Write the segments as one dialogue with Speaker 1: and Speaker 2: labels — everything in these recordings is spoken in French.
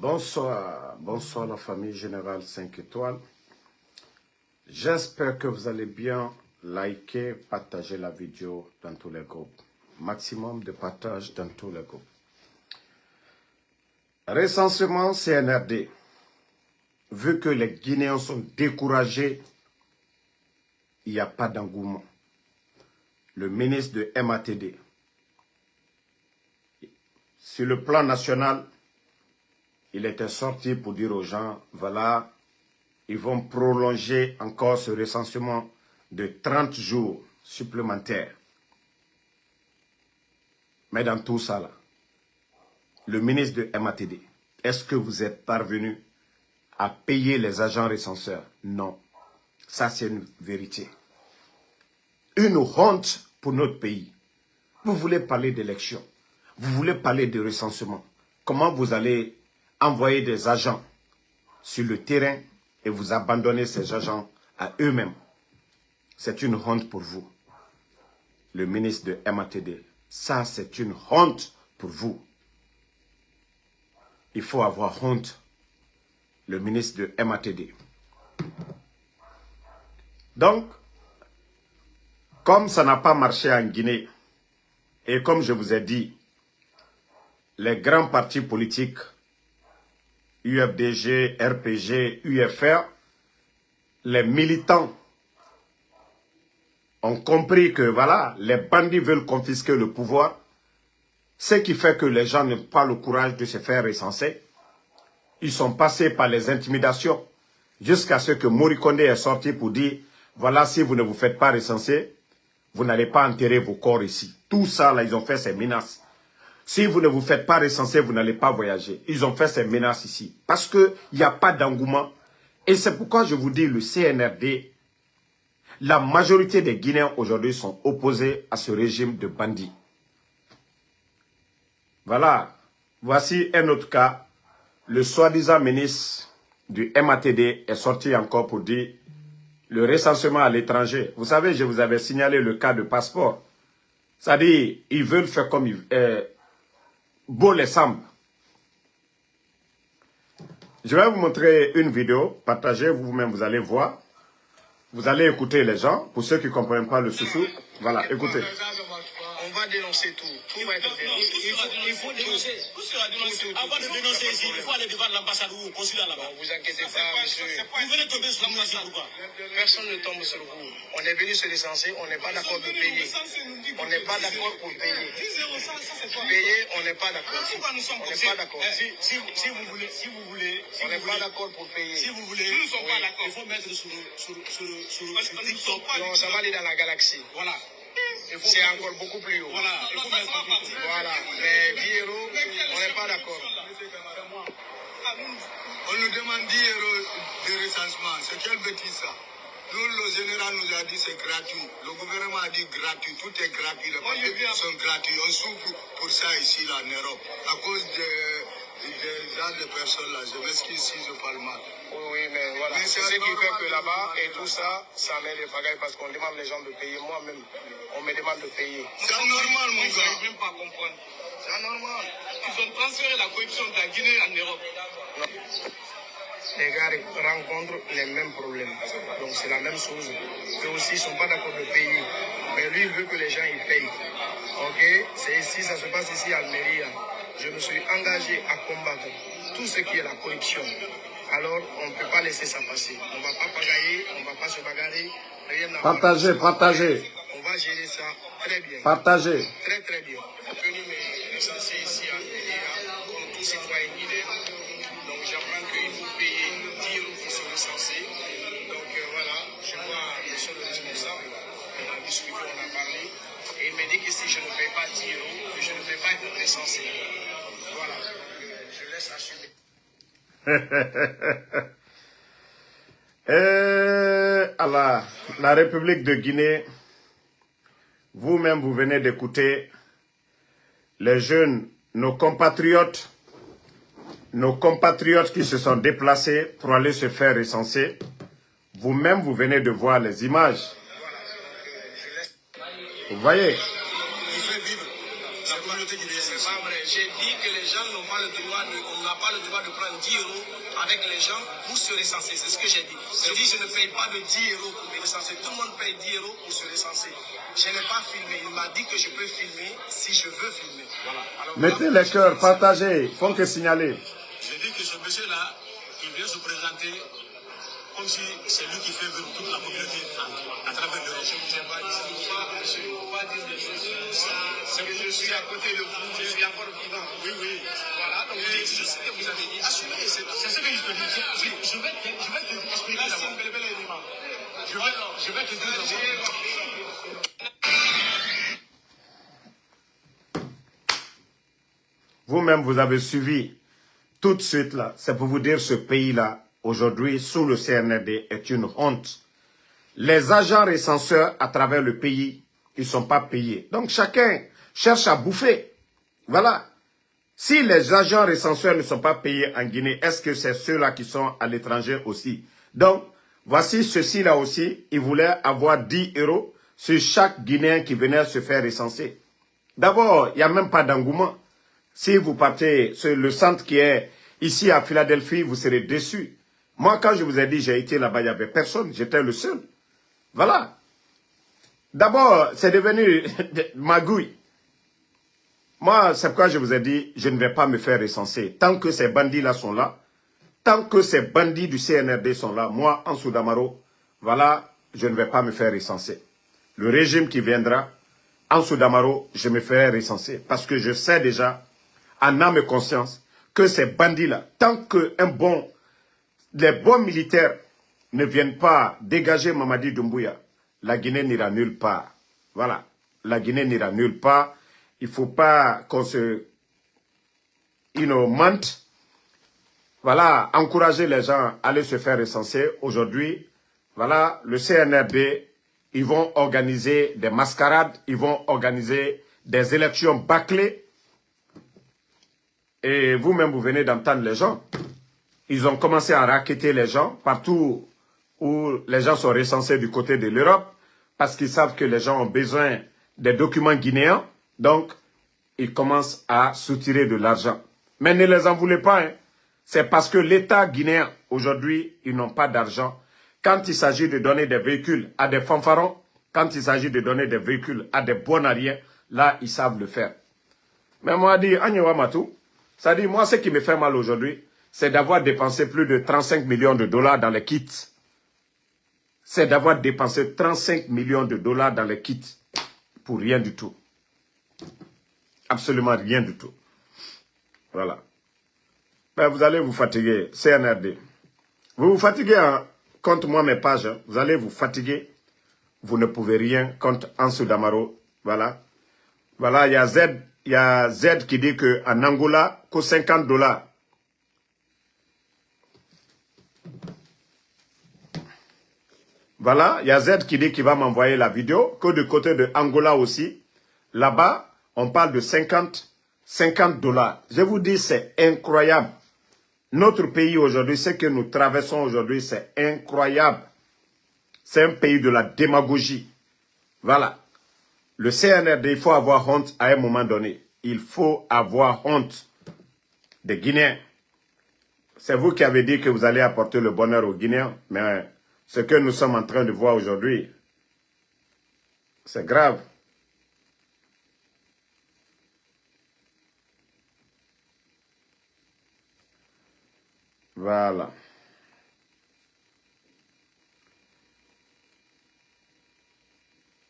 Speaker 1: Bonsoir, bonsoir la famille Générale 5 étoiles. J'espère que vous allez bien. Liker, partager la vidéo dans tous les groupes. Maximum de partage dans tous les groupes. Recensement CNRD. Vu que les Guinéens sont découragés, il n'y a pas d'engouement. Le ministre de MATD, sur le plan national, il était sorti pour dire aux gens, voilà, ils vont prolonger encore ce recensement de 30 jours supplémentaires. Mais dans tout ça, là, le ministre de MATD, est-ce que vous êtes parvenu à payer les agents recenseurs? Non. Ça, c'est une vérité. Une honte pour notre pays. Vous voulez parler d'élection. Vous voulez parler de recensement. Comment vous allez envoyer des agents sur le terrain et vous abandonner ces agents à eux-mêmes? C'est une honte pour vous. Le ministre de MATD, ça c'est une honte pour vous. Il faut avoir honte. Le ministre de MATD. Donc, comme ça n'a pas marché en Guinée, et comme je vous ai dit, les grands partis politiques, UFDG, RPG, UFR, les militants ont compris que voilà, les bandits veulent confisquer le pouvoir, ce qui fait que les gens n'ont pas le courage de se faire recenser. Ils sont passés par les intimidations jusqu'à ce que Morikondé est sorti pour dire, voilà, si vous ne vous faites pas recenser, vous n'allez pas enterrer vos corps ici. Tout ça, là, ils ont fait ces menaces. Si vous ne vous faites pas recenser, vous n'allez pas voyager. Ils ont fait ces menaces ici. Parce qu'il n'y a pas d'engouement. Et c'est pourquoi je vous dis, le CNRD, la majorité des Guinéens aujourd'hui sont opposés à ce régime de bandits. Voilà. Voici un autre cas. Le soi-disant ministre du MATD est sorti encore pour dire le recensement à l'étranger. Vous savez, je vous avais signalé le cas de passeport. C'est-à-dire, ils veulent faire comme beau les semble. Je vais vous montrer une vidéo, partagez vous-même, vous allez voir. Vous allez écouter les gens, pour ceux qui ne comprennent pas le soussou. Voilà, écoutez.
Speaker 2: On va dénoncer tout. Tout va être dénoncé. Il faut dénoncer. Tout sera dénoncé. Avant de dénoncer ici, il faut aller devant l'ambassade ou au consulat là-bas. Non, vous inquiétez pas, monsieur. Vous venez tomber sur l'ambassade ou quoi? Personne ne tombe sur vous. On est venu se licencier, on n'est pas d'accord de payer. On n'est pas d'accord pour payer. Payer, on n'est pas d'accord. Pourquoi nous sommes comme ça? On n'est pas d'accord. Si vous voulez, on n'est pas d'accord pour payer. Si vous voulez, nous ne sommes pas d'accord. Il faut mettre sur TikTok. Non, ça va aller dans la galaxie. Voilà. C'est encore beaucoup plus haut. Voilà, il faut mettre voilà. Mais 10 euros, on n'est pas d'accord. On nous demande 10 euros de recensement. C'est quelle bêtise ça? Nous, le général nous a dit c'est gratuit. Le gouvernement a dit gratuit. Tout est gratuit. Les papiers sont gratuits. On souffre pour ça ici, là, en Europe. À cause des gens de personnes là. Je m'excuse si je parle mal. Oui, mais voilà. C'est ce qui fait que là-bas, et tout ça, ça met les bagailles parce qu'on demande les gens de payer. Moi-même, on me demande de payer. C'est anormal, mon gars. Je n'arrive même pas à comprendre. C'est anormal. Ils ont transféré la corruption de la Guinée en Europe. Non. Les gars rencontrent les mêmes problèmes. Donc c'est la même chose. Eux aussi, ils ne sont pas d'accord de payer. Mais lui, il veut que les gens y payent. Ok? C'est ici, ça se passe ici à Almeria. Je me suis engagé à combattre tout ce qui est la corruption. Alors, on ne peut pas laisser ça passer. On ne va pas pagailler, on ne va pas se bagarrer.
Speaker 1: Partagez, partagez.
Speaker 2: On va gérer ça très bien.
Speaker 1: Partagez.
Speaker 2: Très, très bien. Je suis venu me licencier ici à Almeria, comme tout citoyen guinéen. Donc, j'apprends qu'il faut payer 10 euros pour se licencier. Donc, voilà, je vois monsieur le responsable. On a discuté, on a parlé. Et il m'a dit que si je ne paye pas 10 euros, que je ne vais pas être licencié. Voilà. Je laisse assumer.
Speaker 1: Alors, la République de Guinée, vous-même, vous venez d'écouter les jeunes, nos compatriotes qui se sont déplacés pour aller se faire recenser. Vous-même, vous venez de voir les images. Vous voyez?
Speaker 2: C'est pas vrai. J'ai dit que les gens n'ont pas le droit de... On n'a pas pas le droit de prendre 10 euros avec les gens pour se recenser. C'est ce que j'ai dit. J'ai dit, je ne paye pas de 10 euros pour me recenser. Tout le monde paye 10 euros pour se recenser. Je n'ai pas filmé. Il m'a dit que je peux filmer si je veux filmer. Voilà. Alors,
Speaker 1: mettez les cœurs, partagez, font que signaler.
Speaker 2: J'ai dit que ce monsieur-là, il vient se présenter comme si c'est lui qui fait vivre toute la communauté à travers l'Europe. Je ne vous ai pas dit ça. Je ne peux pas dire des choses comme ça. C'est que je suis à côté de vous, je suis encore vivant. Oui, oui. Voilà, donc c'est ce que vous avez dit. Assumez, c'est ce que je te dis. Je vais t'expliquer d'abord. Je vais te dire d'abord.
Speaker 1: Vous-même, vous avez suivi tout de suite là. C'est pour vous dire ce pays-là, aujourd'hui, sous le CNRD, est une honte. Les agents recenseurs à travers le pays, ils ne sont pas payés. Donc chacun cherche à bouffer. Voilà. Si les agents recenseurs ne sont pas payés en Guinée, est-ce que c'est ceux-là qui sont à l'étranger aussi? Donc, voici ceux-ci-là aussi, ils voulaient avoir 10 euros sur chaque Guinéen qui venait se faire recenser. D'abord, il n'y a même pas d'engouement. Si vous partez sur le centre qui est ici à Philadelphie, vous serez déçus. Moi, quand je vous ai dit, j'ai été là-bas, il n'y avait personne, j'étais le seul. Voilà. D'abord, c'est devenu magouille. Moi, c'est pourquoi je vous ai dit, je ne vais pas me faire recenser. Tant que ces bandits-là sont là, tant que ces bandits du CNRD sont là, moi, Ansou Damaro, voilà, je ne vais pas me faire recenser. Le régime qui viendra, Ansou Damaro, je me ferai recenser. Parce que je sais déjà, en âme et conscience, que ces bandits-là, tant que les bons militaires ne viennent pas dégager Mamadi Doumbouya, la Guinée n'ira nulle part. Voilà, la Guinée n'ira nulle part. Il ne faut pas qu'on se mente. Voilà, encourager les gens à aller se faire recenser. Aujourd'hui, voilà, le CNRD, ils vont organiser des mascarades, ils vont organiser des élections bâclées. Et vous-même, vous venez d'entendre les gens. Ils ont commencé à racketter les gens partout où les gens sont recensés du côté de l'Europe parce qu'ils savent que les gens ont besoin des documents guinéens. Donc, ils commencent à soutirer de l'argent. Mais ne les en voulez pas. Hein. C'est parce que l'État guinéen, aujourd'hui, ils n'ont pas d'argent. Quand il s'agit de donner des véhicules à des fanfarons, quand il s'agit de donner des véhicules à des bonariens, là, ils savent le faire. Mais moi, dit, Matou, ça dit, moi, ce qui me fait mal aujourd'hui, c'est d'avoir dépensé plus de 35 millions de dollars dans les kits. C'est d'avoir dépensé 35 millions de dollars dans les kits pour rien du tout. Absolument rien du tout. Voilà. Ben, vous allez vous fatiguer, CNRD. Vous vous fatiguez hein, contre moi, mes pages. Hein. Vous allez vous fatiguer. Vous ne pouvez rien contre Ansou Damaro. Voilà. Voilà, il y a Z qui dit qu'en Angola, que 50 $. Voilà, il y a Z qui dit qu'il va m'envoyer la vidéo, que du côté de Angola aussi, là-bas, on parle de 50 $. Je vous dis, c'est incroyable. Notre pays aujourd'hui, ce que nous traversons aujourd'hui, c'est incroyable. C'est un pays de la démagogie. Voilà. Le CNRD, il faut avoir honte à un moment donné. Il faut avoir honte des Guinéens. C'est vous qui avez dit que vous allez apporter le bonheur aux Guinéens, mais ce que nous sommes en train de voir aujourd'hui, c'est grave. Voilà.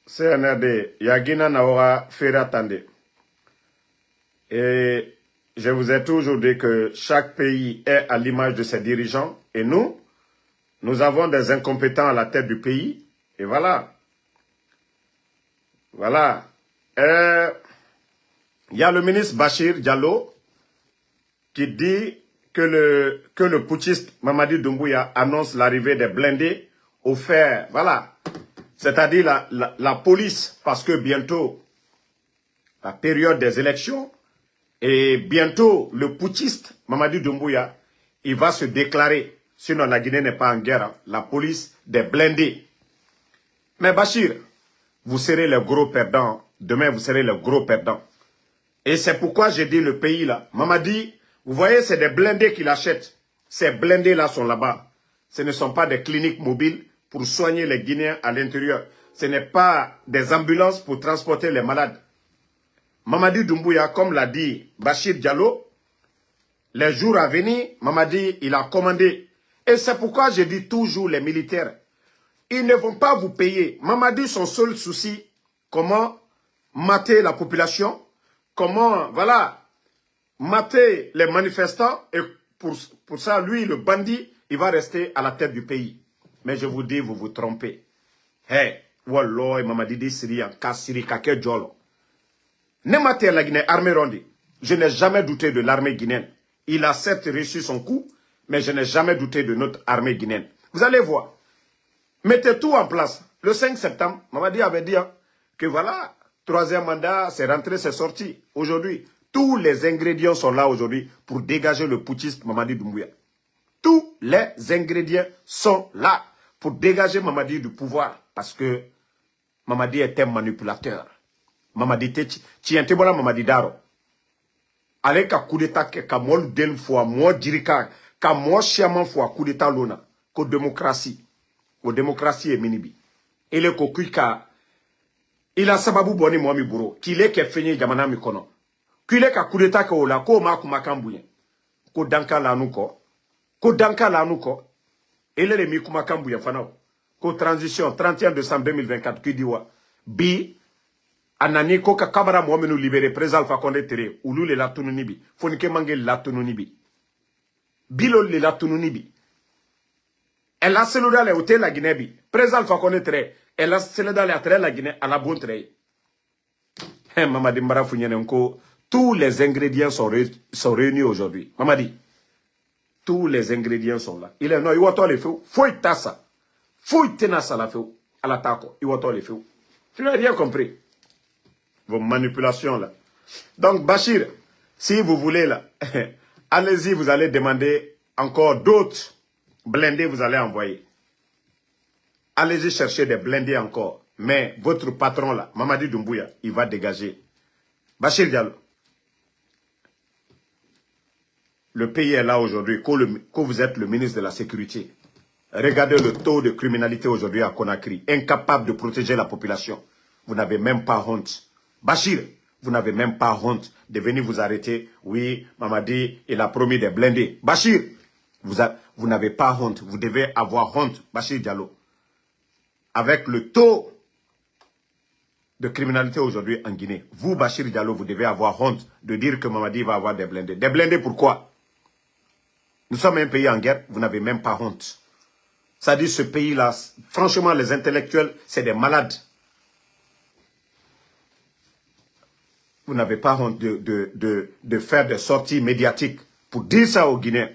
Speaker 1: CNRD, Yagina Naora Fera Tande. Et je vous ai toujours dit que chaque pays est à l'image de ses dirigeants. Et nous avons des incompétents à la tête du pays. Et voilà. Voilà. Il y a le ministre Bachir Diallo qui dit que le putschiste Mamadi Doumbouya annonce l'arrivée des blindés au fer. Voilà. C'est-à-dire la police, parce que bientôt, la période des élections, et bientôt, le putschiste Mamadi Doumbouya, il va se déclarer. Sinon, la Guinée n'est pas en guerre. Hein. La police des blindés. Mais Bachir, vous serez les gros perdants. Demain, vous serez les gros perdants. Et c'est pourquoi j'ai dit le pays là. Mamadi, Vous voyez, c'est des blindés qu'il achète. Ces blindés-là sont là-bas. Ce ne sont pas des cliniques mobiles pour soigner les Guinéens à l'intérieur. Ce n'est pas des ambulances pour transporter les malades. Mamadi Doumbouya, comme l'a dit Bachir Diallo, les jours à venir, Mamadi, il a commandé. Et c'est pourquoi je dis toujours les militaires, ils ne vont pas vous payer. Mamadi, son seul souci, comment mater la population, comment, voilà, mater les manifestants. Et pour ça, lui, le bandit, il va rester à la tête du pays. Mais je vous dis, vous vous trompez. Hey, Wallah, Mamadi dit Syrian, Kassiri, Kake Djolo. Ne mater la Guinée, armée Rondi. Je n'ai jamais douté de l'armée guinéenne. Il a certes reçu son coup, mais je n'ai jamais douté de notre armée guinéenne. Vous allez voir. Mettez tout en place. Le 5 septembre, Mamadi avait dit que voilà, troisième mandat, c'est rentré, c'est sorti. Aujourd'hui, tous les ingrédients sont là aujourd'hui pour dégager le putschiste Mamadi Doumbouya. Tous les ingrédients sont là pour dégager Mamadi du pouvoir. Parce que Mamadi est un manipulateur. Mamadi Tien Tebola Mamadi Daro. Allez ka coup d'état ka mol del fois mo dirika ka mo chiaman fois coup d'état lona ko démocratie. Ko démocratie est minibi. Et le kokuika il a sababu boni mo mi buro kile ke fenye jamana mi kono. Kile ka coup d'état ko la ko ma kuma kambuye. Ko danka la nuko. Ko danka la nuko. Ele le mi kuma kambuye fana. Ko transition 31 décembre 2024 qui dit wa bi anani ko ka kabara mo menu libéré président Alpha Condé tere ulu le latununi bi fonike mange latununi bi bilo le latununi bi elle a celle dans les hôtels la Guinée bi président Alpha Condé tere elle a celle dans les hôtels la Guinée à la bonne tere Mamadi Mbara Funyene ko tous les ingrédients sont réunis aujourd'hui. Mamadi, tous les ingrédients sont là. Il est non, il va les feux. Faut y tassa. Faut y tenir la feu. À l'attaque, il va les feux. Tu n'as rien compris. Vos manipulations là. Donc Bachir, si vous voulez là, allez-y, vous allez demander encore d'autres blindés, vous allez envoyer. Allez-y chercher des blindés encore. Mais votre patron là, Mamadi Doumbouya, il va dégager. Bachir Diallo. Le pays est là aujourd'hui, que vous êtes le ministre de la Sécurité. Regardez le taux de criminalité aujourd'hui à Conakry. Incapable de protéger la population. Vous n'avez même pas honte. Bachir, vous n'avez même pas honte de venir vous arrêter. Oui, Mamadi, il a promis des blindés. Bachir, vous n'avez pas honte. Vous devez avoir honte, Bachir Diallo. Avec le taux de criminalité aujourd'hui en Guinée, vous, Bachir Diallo, vous devez avoir honte de dire que Mamadi va avoir des blindés. Des blindés pourquoi? Nous sommes un pays en guerre, vous n'avez même pas honte. Ça dit ce pays-là, franchement, les intellectuels, c'est des malades. Vous n'avez pas honte de faire des sorties médiatiques pour dire ça aux Guinéens.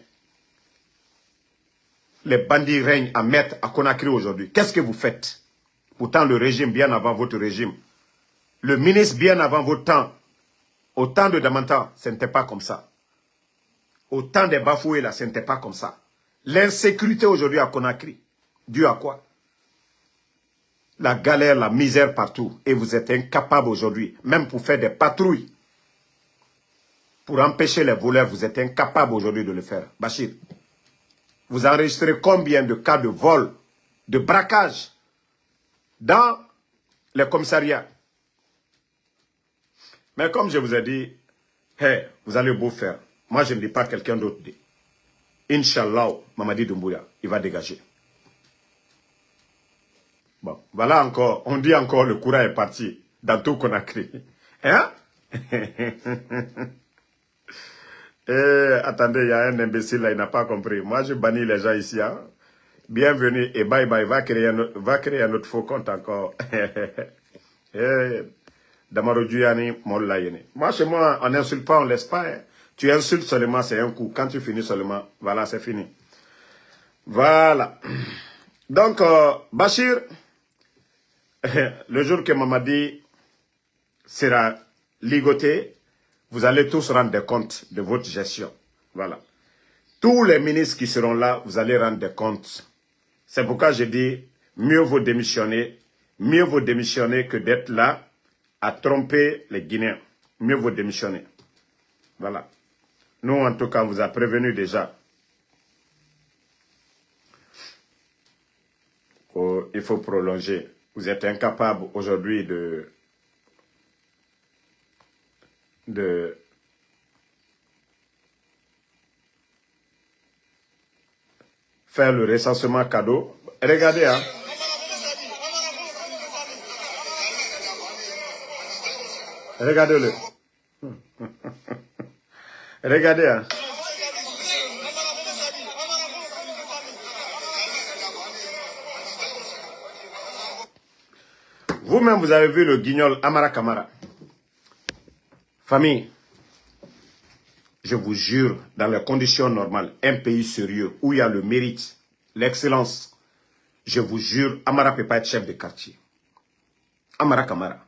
Speaker 1: Les bandits règnent à mettre à Conakry aujourd'hui. Qu'est-ce que vous faites? Pourtant, le régime, bien avant votre régime, le ministre, bien avant votre temps, au temps de Damanta, ce n'était pas comme ça. Au temps des Bafoués, là, ce n'était pas comme ça. L'insécurité aujourd'hui à Conakry, dû à quoi? La galère, la misère partout. Et vous êtes incapable aujourd'hui, même pour faire des patrouilles, pour empêcher les voleurs, vous êtes incapable aujourd'hui de le faire. Bachir, vous enregistrez combien de cas de vol, de braquage dans les commissariats? Mais comme je vous ai dit, hey, vous allez beau faire. Moi, je ne dis pas quelqu'un d'autre dit. Inch'Allah, Mamadi Doumbouya, il va dégager. Bon, voilà encore, on dit encore le courant est parti dans tout Conakry. Hein? Attendez, il y a un imbécile là, il n'a pas compris. Moi, je bannis les gens ici. Hein? Bienvenue et bye bye, va créer un autre faux compte encore. Damaro Djuyani, moi, chez moi, on n'insulte pas, on ne laisse pas. Hein? Tu insultes seulement, c'est un coup. Quand tu finis seulement, voilà, c'est fini. Voilà. Donc, Bachir, le jour que Mamadi sera ligoté, vous allez tous rendre compte de votre gestion. Voilà. Tous les ministres qui seront là, vous allez rendre compte. C'est pourquoi je dis, mieux vaut démissionner que d'être là à tromper les Guinéens. Mieux vaut démissionner. Voilà. Nous, en tout cas, on vous a prévenu déjà. Il faut prolonger. Vous êtes incapable aujourd'hui de faire le recensement cadeau. Regardez, hein. Regardez-le. Regardez, hein. Vous-même, vous avez vu le guignol Amara Kamara. Famille, je vous jure, dans les conditions normales, un pays sérieux, où il y a le mérite, l'excellence, je vous jure, Amara ne peut pas être chef de quartier. Amara Kamara.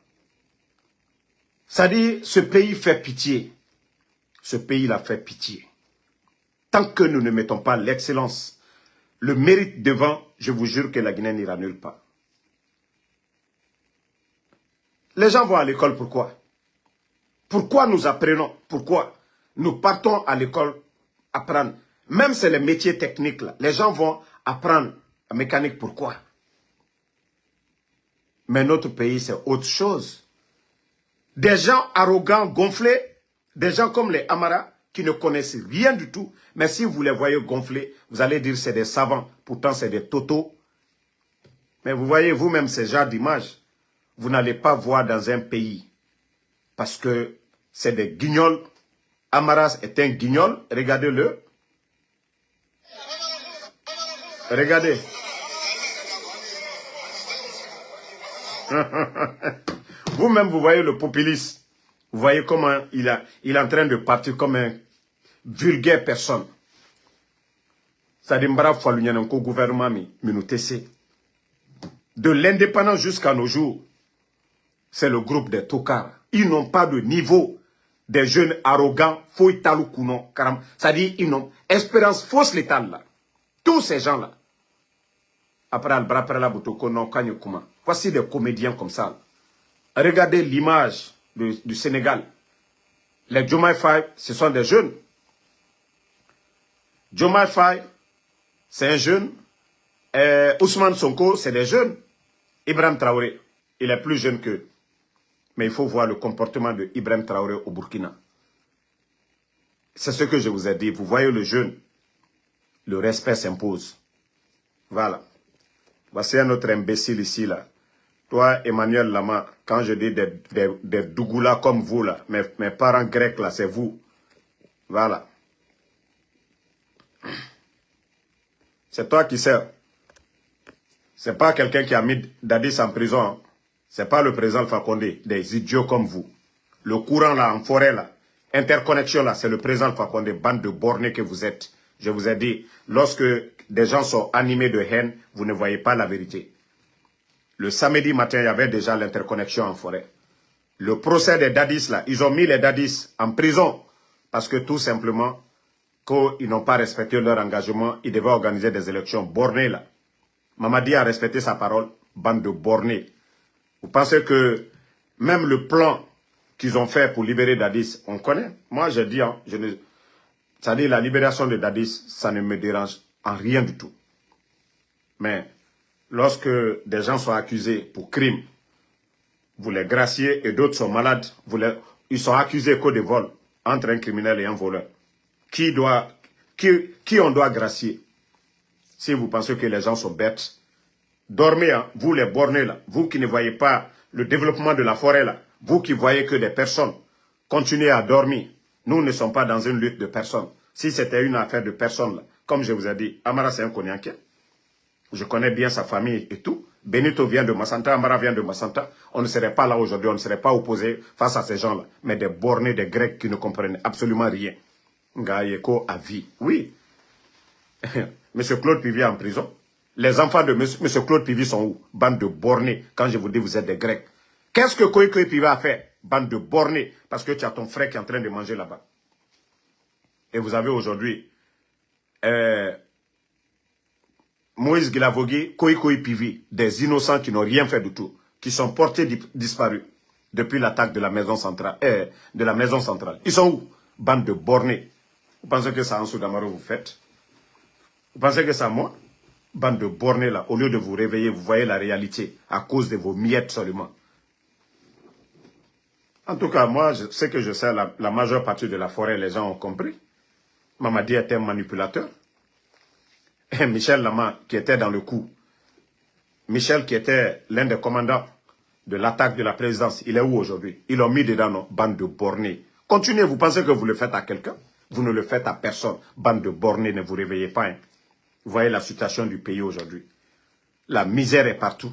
Speaker 1: Ça dit, ce pays fait pitié. Ce pays-là fait pitié. Tant que nous ne mettons pas l'excellence, le mérite devant, je vous jure que la Guinée n'ira nulle part. Les gens vont à l'école, pourquoi? Pourquoi nous apprenons? Pourquoi? Nous partons à l'école apprendre. Même c'est les métiers techniques là. Les gens vont apprendre la mécanique, pourquoi? Mais notre pays, c'est autre chose. Des gens arrogants, gonflés, des gens comme les Amara, qui ne connaissent rien du tout. Mais si vous les voyez gonflés, vous allez dire c'est des savants. Pourtant, c'est des totos. Mais vous voyez vous-même ces genres d'images. Vous n'allez pas voir dans un pays. Parce que c'est des guignols. Amaras est un guignol. Regardez-le. Regardez. Vous-même, vous voyez le populiste. Vous voyez comment il est en train de partir comme un vulgaire personne. Ça dit, gouvernement, de l'indépendance jusqu'à nos jours, c'est le groupe des tocards. Ils n'ont pas de niveau. Des jeunes arrogants, faux taloukuno, karam. Ça dit, ils n'ont espérance fausse létale là. Tous ces gens-là. Après la boutoko, non, kanyokuma. Voici des comédiens comme ça. Regardez l'image du Sénégal. Les Diomaye Faye, ce sont des jeunes. Diomaye Faye, c'est un jeune. Ousmane Sonko, c'est des jeunes. Ibrahim Traoré, il est plus jeune qu'eux. Mais il faut voir le comportement de Ibrahim Traoré au Burkina. C'est ce que je vous ai dit. Vous voyez le jeune. Le respect s'impose. Voilà. Voici un autre imbécile ici, là. Toi, Emmanuel Lama, quand je dis des Dougoula comme vous, là, mes parents grecs, là, c'est vous. Voilà. C'est toi qui sais. C'est pas quelqu'un qui a mis Dadis en prison. Hein. C'est pas le président Alpha Condé, des idiots comme vous. Le courant là, en forêt là, interconnexion là, c'est le président Alpha Condé, bande de bornés que vous êtes. Je vous ai dit, lorsque des gens sont animés de haine, vous ne voyez pas la vérité. Le samedi matin, il y avait déjà l'interconnexion en forêt. Le procès des Dadis là, ils ont mis les Dadis en prison parce que tout simplement, qu'ils n'ont pas respecté leur engagement, ils devaient organiser des élections bornées là. Mamadi a respecté sa parole, bande de bornés. Vous pensez que même le plan qu'ils ont fait pour libérer Dadis, on connaît? Moi, je dis, hein, c'est-à-dire la libération de Dadis, ça ne me dérange en rien du tout. Mais lorsque des gens sont accusés pour crime, vous les graciez et d'autres sont malades, ils sont accusés que de vol entre un criminel et un voleur. Qui on doit gracier? Si vous pensez que les gens sont bêtes, dormez, hein, vous les bornés là, vous qui ne voyez pas le développement de la forêt là, vous qui voyez que des personnes, continuez à dormir. Nous ne sommes pas dans une lutte de personnes. Si c'était une affaire de personnes là, comme je vous ai dit, Amara c'est un Konyanké. Je connais bien sa famille et tout. Benito vient de Massanta, Amara vient de Massanta. On ne serait pas là aujourd'hui, on ne serait pas opposé face à ces gens-là. Mais des bornés, des Grecs qui ne comprennent absolument rien. Ngaïeko à vie. Oui. Monsieur Claude Pivi est en prison. Les enfants de Monsieur Claude Pivi sont où? Bande de bornés. Quand je vous dis vous êtes des Grecs. Qu'est-ce que Koïkoï Pivi a fait? Bande de bornés. Parce que tu as ton frère qui est en train de manger là-bas. Et vous avez aujourd'hui Moïse Guilavogui, Koïkoï Pivi, des innocents qui n'ont rien fait du tout, qui sont portés disparus depuis l'attaque de la maison centrale. Ils sont où? Bande de bornés. Vous pensez que ça, Ansou Damaro, vous faites? Vous pensez que ça, moi? Bande de bornés, là, au lieu de vous réveiller, vous voyez la réalité à cause de vos miettes seulement. En tout cas, moi, ce que je sais, la majeure partie de la forêt, les gens ont compris. Mamadi était un manipulateur. Et Michel Lama, qui était dans le coup, Michel, qui était l'un des commandants de l'attaque de la présidence, il est où aujourd'hui? Ils l'ont mis dedans, non? Bande de bornés. Continuez, vous pensez que vous le faites à quelqu'un? Vous ne le faites à personne. Bande de bornés, ne vous réveillez pas. Hein. Vous voyez la situation du pays aujourd'hui. La misère est partout.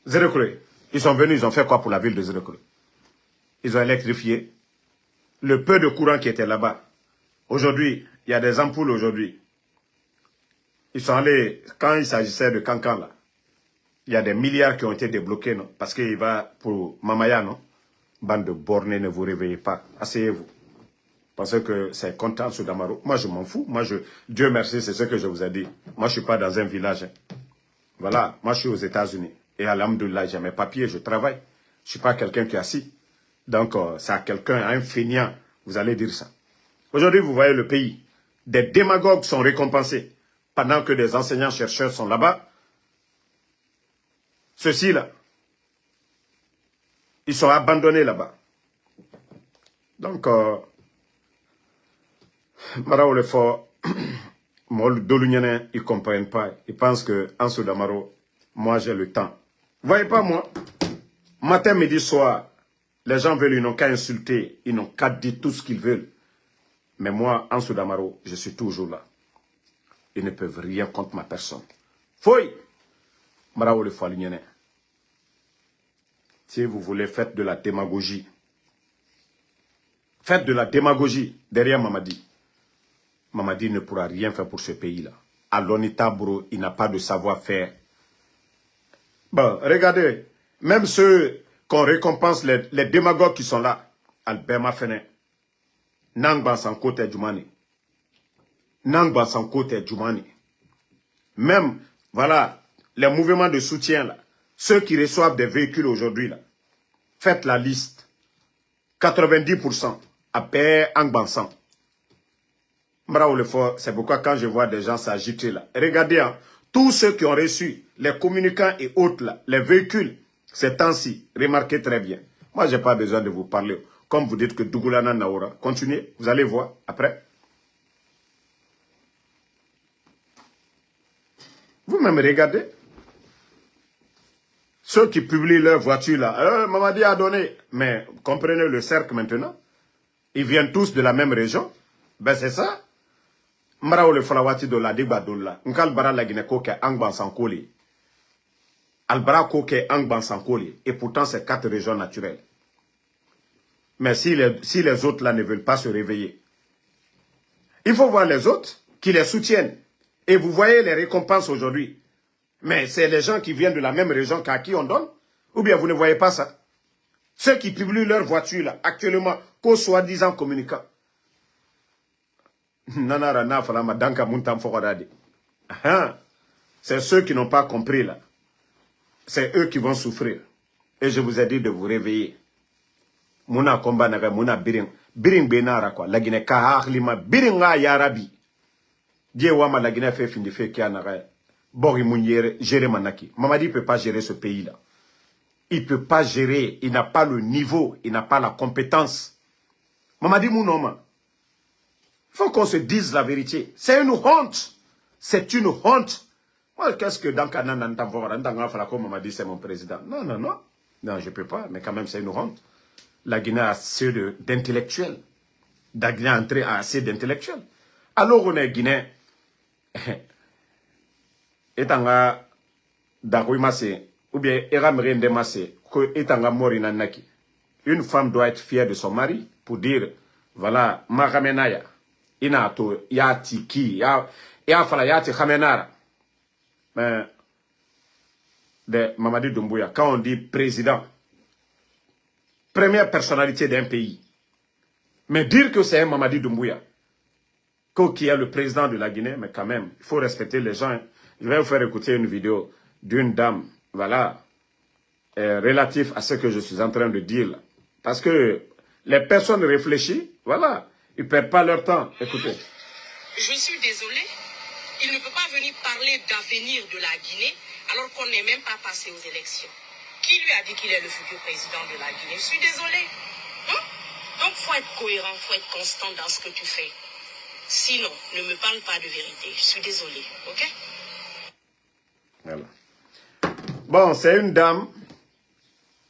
Speaker 1: Zérekouré, ils sont venus, ils ont fait quoi pour la ville de Zérekouré? Ils ont électrifié. Le peu de courant qui était là-bas. Aujourd'hui, il y a des ampoules aujourd'hui. Ils sont allés, quand il s'agissait de Cancan là, il y a des milliards qui ont été débloqués, non? Parce qu'il va pour Mamaya, non? Bande de bornés, ne vous réveillez pas. Asseyez-vous. Pensez que c'est content sur Damaro. Moi, je m'en fous. Moi, Dieu merci, c'est ce que je vous ai dit. Moi, je ne suis pas dans un village. Hein. Voilà, moi, je suis aux États-Unis. Et alhamdoulilah, j'ai mes papiers, je travaille. Je ne suis pas quelqu'un qui est assis. Donc, c'est à quelqu'un, à un feignant, vous allez dire ça. Aujourd'hui, vous voyez le pays. Des démagogues sont récompensés. Pendant que des enseignants-chercheurs sont là-bas. Ceux-ci, là, ils sont abandonnés là-bas. Donc, Maraou le fort, ils ne comprennent pas. Ils pensent que Ansou Damaro, moi j'ai le temps. Vous voyez pas moi? Matin, midi, soir, les gens veulent, ils n'ont qu'à insulter, ils n'ont qu'à dire tout ce qu'ils veulent. Mais moi, Ansou Damaro, je suis toujours là. Ils ne peuvent rien contre ma personne. Foy! Maraou le fort, si vous voulez, faites de la démagogie. Faites de la démagogie derrière Mamadi. Mamadi ne pourra rien faire pour ce pays-là. À l'ONITA, bro, il n'a pas de savoir-faire. Bon, regardez, même ceux qu'on récompense, les démagogues qui sont là, Albert Mafene, Nangban Sankote Djoumani. Nangban Sankote Djoumani. Même, voilà, les mouvements de soutien, là, ceux qui reçoivent des véhicules aujourd'hui, là, faites la liste. 90% à paix Angbansan. C'est pourquoi quand je vois des gens s'agiter là, regardez, hein, tous ceux qui ont reçu les communicants et autres là, les véhicules, ces temps-ci, remarquez très bien. Moi, je n'ai pas besoin de vous parler. Comme vous dites que Dougoulana Naoura, continuez, vous allez voir après. Vous-même regardez. Ceux qui publient leur voiture là, Mamadi a donné. Mais comprenez le cercle maintenant. Ils viennent tous de la même région. Ben c'est ça. Maraou le falawati de la dibadoula. Nkal bara la Guinée koke angban sankoli. Albara koke angban sankoli. Et pourtant c'est 4 régions naturelles. Mais si les autres là ne veulent pas se réveiller, il faut voir les autres qui les soutiennent. Et vous voyez les récompenses aujourd'hui. Mais c'est les gens qui viennent de la même région qu'à qui on donne. Ou bien vous ne voyez pas ça. Ceux qui publient leur voiture là, actuellement, qu'au soi-disant communicant. C'est ceux qui n'ont pas compris là. C'est eux qui vont souffrir. Et je vous ai dit de vous réveiller. Mouna komba naga, mouna biring. Biring benara quoi. La Guinée kahaklima. Biring nga yarabi. Dieu wama la Guinée fait fin de fait kia naga. Bori mouniere, gérer manaki. Mamadi ne peut pas gérer ce pays là. Il ne peut pas gérer. Il n'a pas le niveau. Il n'a pas la compétence. Mamadi Mounoma. Il faut qu'on se dise la vérité. C'est une honte. C'est une honte. Moi, qu'est-ce que dans Kanan Mamadi, c'est mon président? Non, non, non. Non, je ne peux pas. Mais quand même, c'est une honte. La Guinée a assez d'intellectuels. La Guinée a entré à assez d'intellectuels. Alors, on est Guinée. Etanga Darouimase, ou bien Eramere Ndemase, que Etanga Morinanaki. Une femme doit être fière de son mari pour dire, voilà, ma ramenaya. Inato, yati ki, ya fala yati ramenara. Mais, de Mamadi Doumbouya, quand on dit président, première personnalité d'un pays, mais dire que c'est un Mamadi Doumbouya, qui est le président de la Guinée, mais quand même, il faut respecter les gens. Je vais vous faire écouter une vidéo d'une dame, voilà, relatif à ce que je suis en train de dire là. Parce que Les personnes réfléchies, voilà, ils ne perdent pas leur temps. Écoutez.
Speaker 3: Je suis désolé, il ne peut pas venir parler d'avenir de la Guinée alors qu'on n'est même pas passé aux élections. Qui lui a dit qu'il est le futur président de la Guinée? Je suis désolé. Donc, il faut être cohérent, il faut être constant dans ce que tu fais. Sinon, ne me parle pas de vérité. Je suis désolé, ok?
Speaker 1: Voilà. Bon, c'est une dame,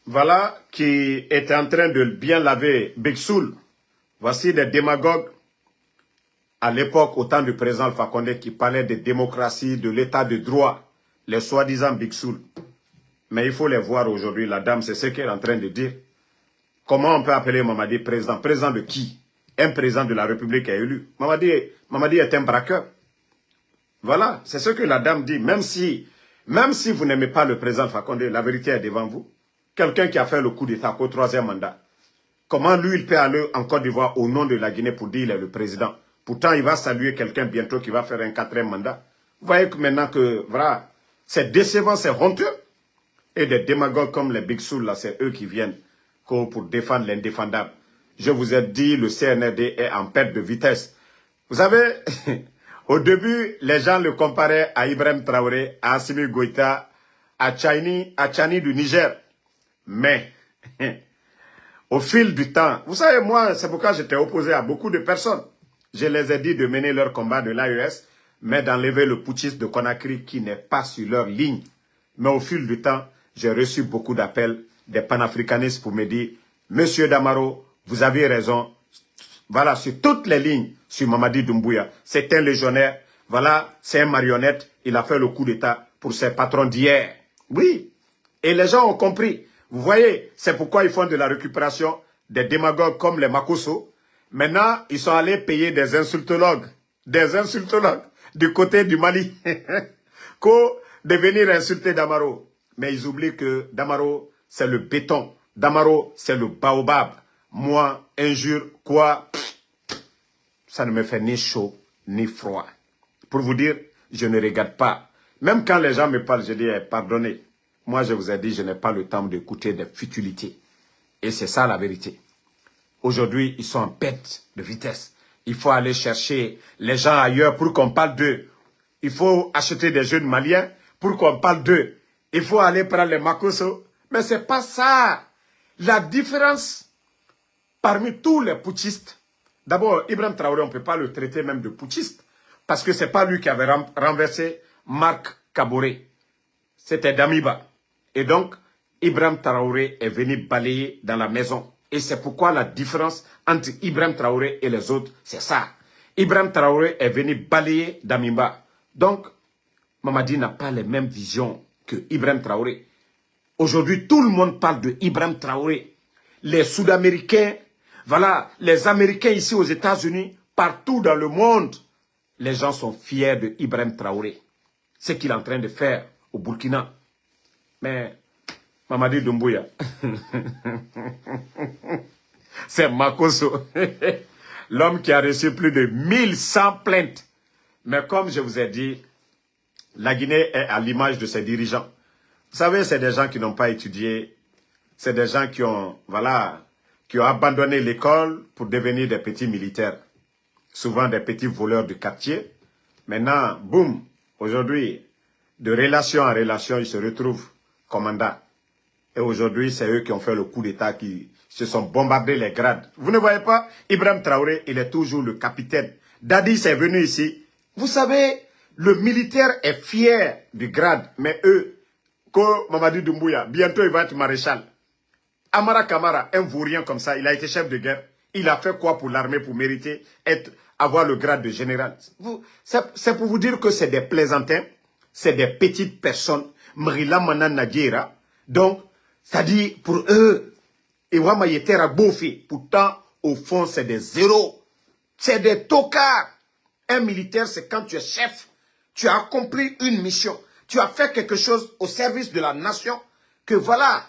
Speaker 1: voilà, qui est en train de bien laver Big Soul. Voici des démagogues, à l'époque, au temps du président Alpha Condé, qui parlait de démocratie, de l'état de droit, les soi-disant Big Soul. Mais il faut les voir aujourd'hui. La dame, c'est ce qu'elle est en train de dire. Comment on peut appeler Mamadi président? Président de qui? Un président de la République est élu. Mamadi est un braqueur. Voilà, c'est ce que la dame dit. Même si vous n'aimez pas le président Fakonde, la vérité est devant vous. Quelqu'un qui a fait le coup d'État au 3e mandat. Comment lui, il peut aller en Côte d'Ivoire au nom de la Guinée pour dire qu'il est le président? Pourtant, il va saluer quelqu'un bientôt qui va faire un 4e mandat. Vous voyez que maintenant que, voilà, c'est décevant, c'est honteux. Et des démagogues comme les Big Soul, là, c'est eux qui viennent pour défendre l'indéfendable. Je vous ai dit, le CNRD est en perte de vitesse. Vous savez, au début, les gens le comparaient à Ibrahim Traoré, à Assimi Goïta, à Tchani du Niger. Mais, au fil du temps, vous savez, moi, c'est pourquoi j'étais opposé à beaucoup de personnes. Je les ai dit de mener leur combat de l'AES, mais d'enlever le putschiste de Conakry qui n'est pas sur leur ligne. Mais au fil du temps, j'ai reçu beaucoup d'appels des panafricanistes pour me dire « Monsieur Damaro, vous avez raison. Voilà, sur toutes les lignes, sur Mamadi Doumbouya, c'est un légionnaire. Voilà, c'est un marionnette. Il a fait le coup d'État pour ses patrons d'hier. » Oui, et les gens ont compris. Vous voyez, c'est pourquoi ils font de la récupération des démagogues comme les Makosso. Maintenant, ils sont allés payer des insultologues du côté du Mali de venir insulter Damaro. Mais ils oublient que Damaro, c'est le béton. Damaro, c'est le baobab. Moi, injure, quoi, ça ne me fait ni chaud, ni froid. Pour vous dire, je ne regarde pas. Même quand les gens me parlent, je dis, pardonnez. Moi, je vous ai dit, je n'ai pas le temps d'écouter des futilités. Et c'est ça la vérité. Aujourd'hui, ils sont en perte de vitesse. Il faut aller chercher les gens ailleurs pour qu'on parle d'eux. Il faut acheter des jeunes maliens pour qu'on parle d'eux. Il faut aller prendre les Makosso. Mais ce n'est pas ça. La différence parmi tous les putschistes, d'abord, Ibrahim Traoré, on ne peut pas le traiter même de putschiste. Parce que ce n'est pas lui qui avait renversé Marc Kaboré. C'était Damiba. Et donc, Ibrahim Traoré est venu balayer dans la maison. Et c'est pourquoi la différence entre Ibrahim Traoré et les autres, c'est ça. Ibrahim Traoré est venu balayer Damiba. Donc, Mamadi n'a pas les mêmes visions que Ibrahim Traoré. Aujourd'hui, tout le monde parle de Ibrahim Traoré. Les Sud-Américains, voilà, les Américains ici aux États-Unis, partout dans le monde, les gens sont fiers de Ibrahim Traoré. Ce qu'il est en train de faire au Burkina. Mais Mamadi Doumbouya, c'est Makosso, l'homme qui a reçu plus de 1100 plaintes. Mais comme je vous ai dit, la Guinée est à l'image de ses dirigeants. Vous savez, c'est des gens qui n'ont pas étudié, c'est des gens qui ont, voilà, qui ont abandonné l'école pour devenir des petits militaires. Souvent des petits voleurs du quartier. Maintenant, boum, aujourd'hui, de relation en relation, ils se retrouvent commandants. Et aujourd'hui, c'est eux qui ont fait le coup d'État, qui se sont bombardés les grades. Vous ne voyez pas, Ibrahim Traoré, il est toujours le capitaine. Dadi, c'est venu ici. Vous savez, le militaire est fier du grade, mais eux, que Mamadi Doumbouya, bientôt il va être maréchal. Amara Kamara, un vaurien comme ça, il a été chef de guerre. Il a fait quoi pour l'armée pour mériter avoir le grade de général? C'est pour vous dire que c'est des plaisantins, c'est des petites personnes. Mrila Manan Nagira. Donc, c'est-à-dire pour eux, Iwama Yetera Bofi. Pourtant, au fond, c'est des zéros. C'est des tocards. Un militaire, c'est quand tu es chef, tu as accompli une mission. Tu as fait quelque chose au service de la nation, que voilà,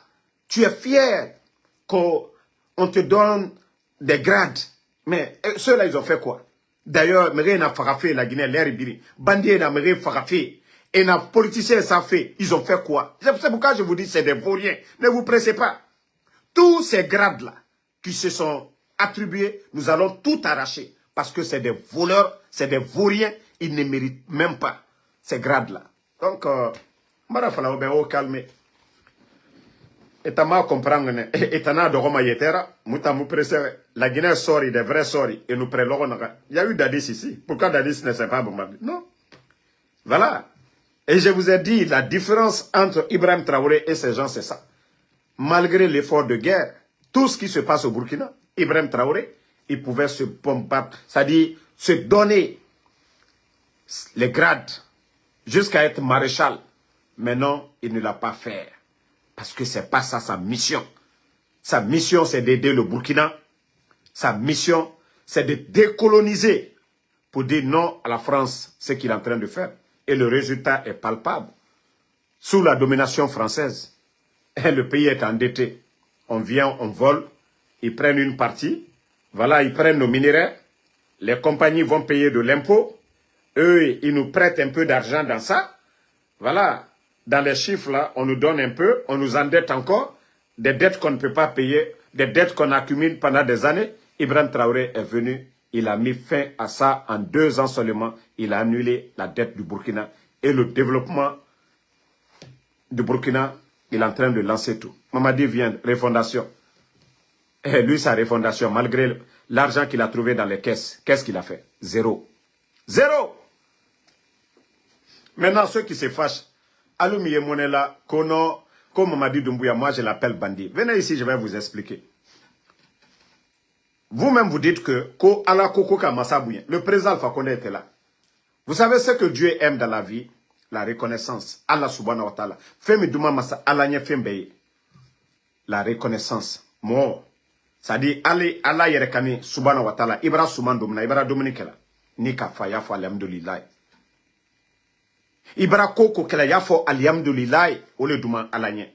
Speaker 1: tu es fier qu'on te donne des grades. Mais ceux-là, ils ont fait quoi? D'ailleurs, Méré n'a farafé la Guinée, l'air ibiri. Bandé n'a Méré farafé. Et les politiciens, ça fait. Ils ont fait quoi? C'est pourquoi je vous dis, c'est des vauriens. Ne vous pressez pas. Tous ces grades-là, qui se sont attribuer, nous allons tout arracher. Parce que c'est des voleurs, c'est des vauriens, ils ne méritent même pas ces grades-là. Donc, Marafala, au calme. Et tu m'as compris, et tu as dit la Guinée sort, des vrais sorts, et nous prenons. Il y a eu Dadis ici. Pourquoi Dadis ne sait pas bombarder? Non. Voilà. Et je vous ai dit, la différence entre Ibrahim Traoré et ces gens, c'est ça. Malgré l'effort de guerre, tout ce qui se passe au Burkina, Ibrahim Traoré, il pouvait se bombarder, c'est-à-dire se donner les grades jusqu'à être maréchal. Mais non, il ne l'a pas fait. Parce que ce n'est pas ça sa mission. Sa mission, c'est d'aider le Burkina. Sa mission, c'est de décoloniser pour dire non à la France, ce qu'il est en train de faire. Et le résultat est palpable. Sous la domination française, le pays est endetté. On vient, on vole, ils prennent une partie. Voilà, ils prennent nos minerais. Les compagnies vont payer de l'impôt. Eux, ils nous prêtent un peu d'argent dans ça. Voilà. Dans les chiffres, là, on nous donne un peu, on nous endette encore. Des dettes qu'on ne peut pas payer, des dettes qu'on accumule pendant des années. Ibrahim Traoré est venu, il a mis fin à ça en 2 ans seulement. Il a annulé la dette du Burkina. Et le développement du Burkina, il est en train de lancer tout. Mamadi vient, refondation. Et lui, sa refondation, malgré l'argent qu'il a trouvé dans les caisses, qu'est-ce qu'il a fait? Zéro. Zéro. Maintenant, ceux qui se fâchent, Aloumi Monela, Kono, comme Mamadi Doumbouya, moi je l'appelle bandit. Venez ici, je vais vous expliquer. Vous-même vous dites que le président Alpha Condé était là. Vous savez ce que Dieu aime dans la vie? La reconnaissance. Allah subhanahu wa ta'ala. Femi Douma Massa, Allah nye Fembeye. La reconnaissance. Mo. Ça dit, Allah yerekani subhanahu wa ta'ala. Ibra Souman Doumna, Ibra Dominikela. Nika fa yafo alhamdulillah. Ibra Koko kela yafo alhamdulillah. Ole Douma alanye.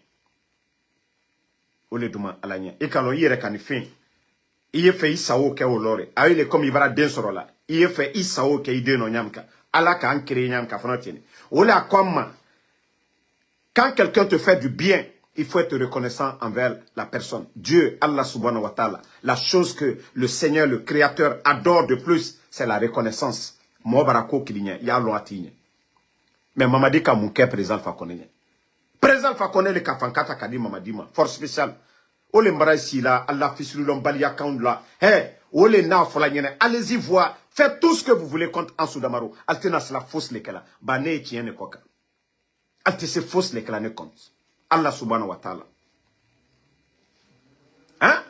Speaker 1: Ole Douma alanye. Ikalon yerekani fin. Il fait Isao ke olore. Aile comme Ibra densorola. Il fait Isao ke ide no nyamka. Allah ka an créé nyamka fonotini. Ola comme quand quelqu'un te fait du bien, il faut être reconnaissant envers la personne. Dieu, Allah subhanahu wa ta'ala. La chose que le Seigneur, le Créateur, adore de plus, c'est la reconnaissance. Mobarako kilinye, ya lo atinye. Mais Mamadi ka mouke président Fakone. Président Fakone le kafankata kadi Mamadi ma. Force spéciale. Ole mbara ici là, Allah fissuru l'ombali account là. Hey, ole na fola nyene. Allez-y voir. Faites tout ce que vous voulez contre Ansou Damaro. Altena c'est la fausse lekela. Bane tienne koka. Alte c'est fausse lekela ne compte. Allah subhanahu wa ta'ala. Hein?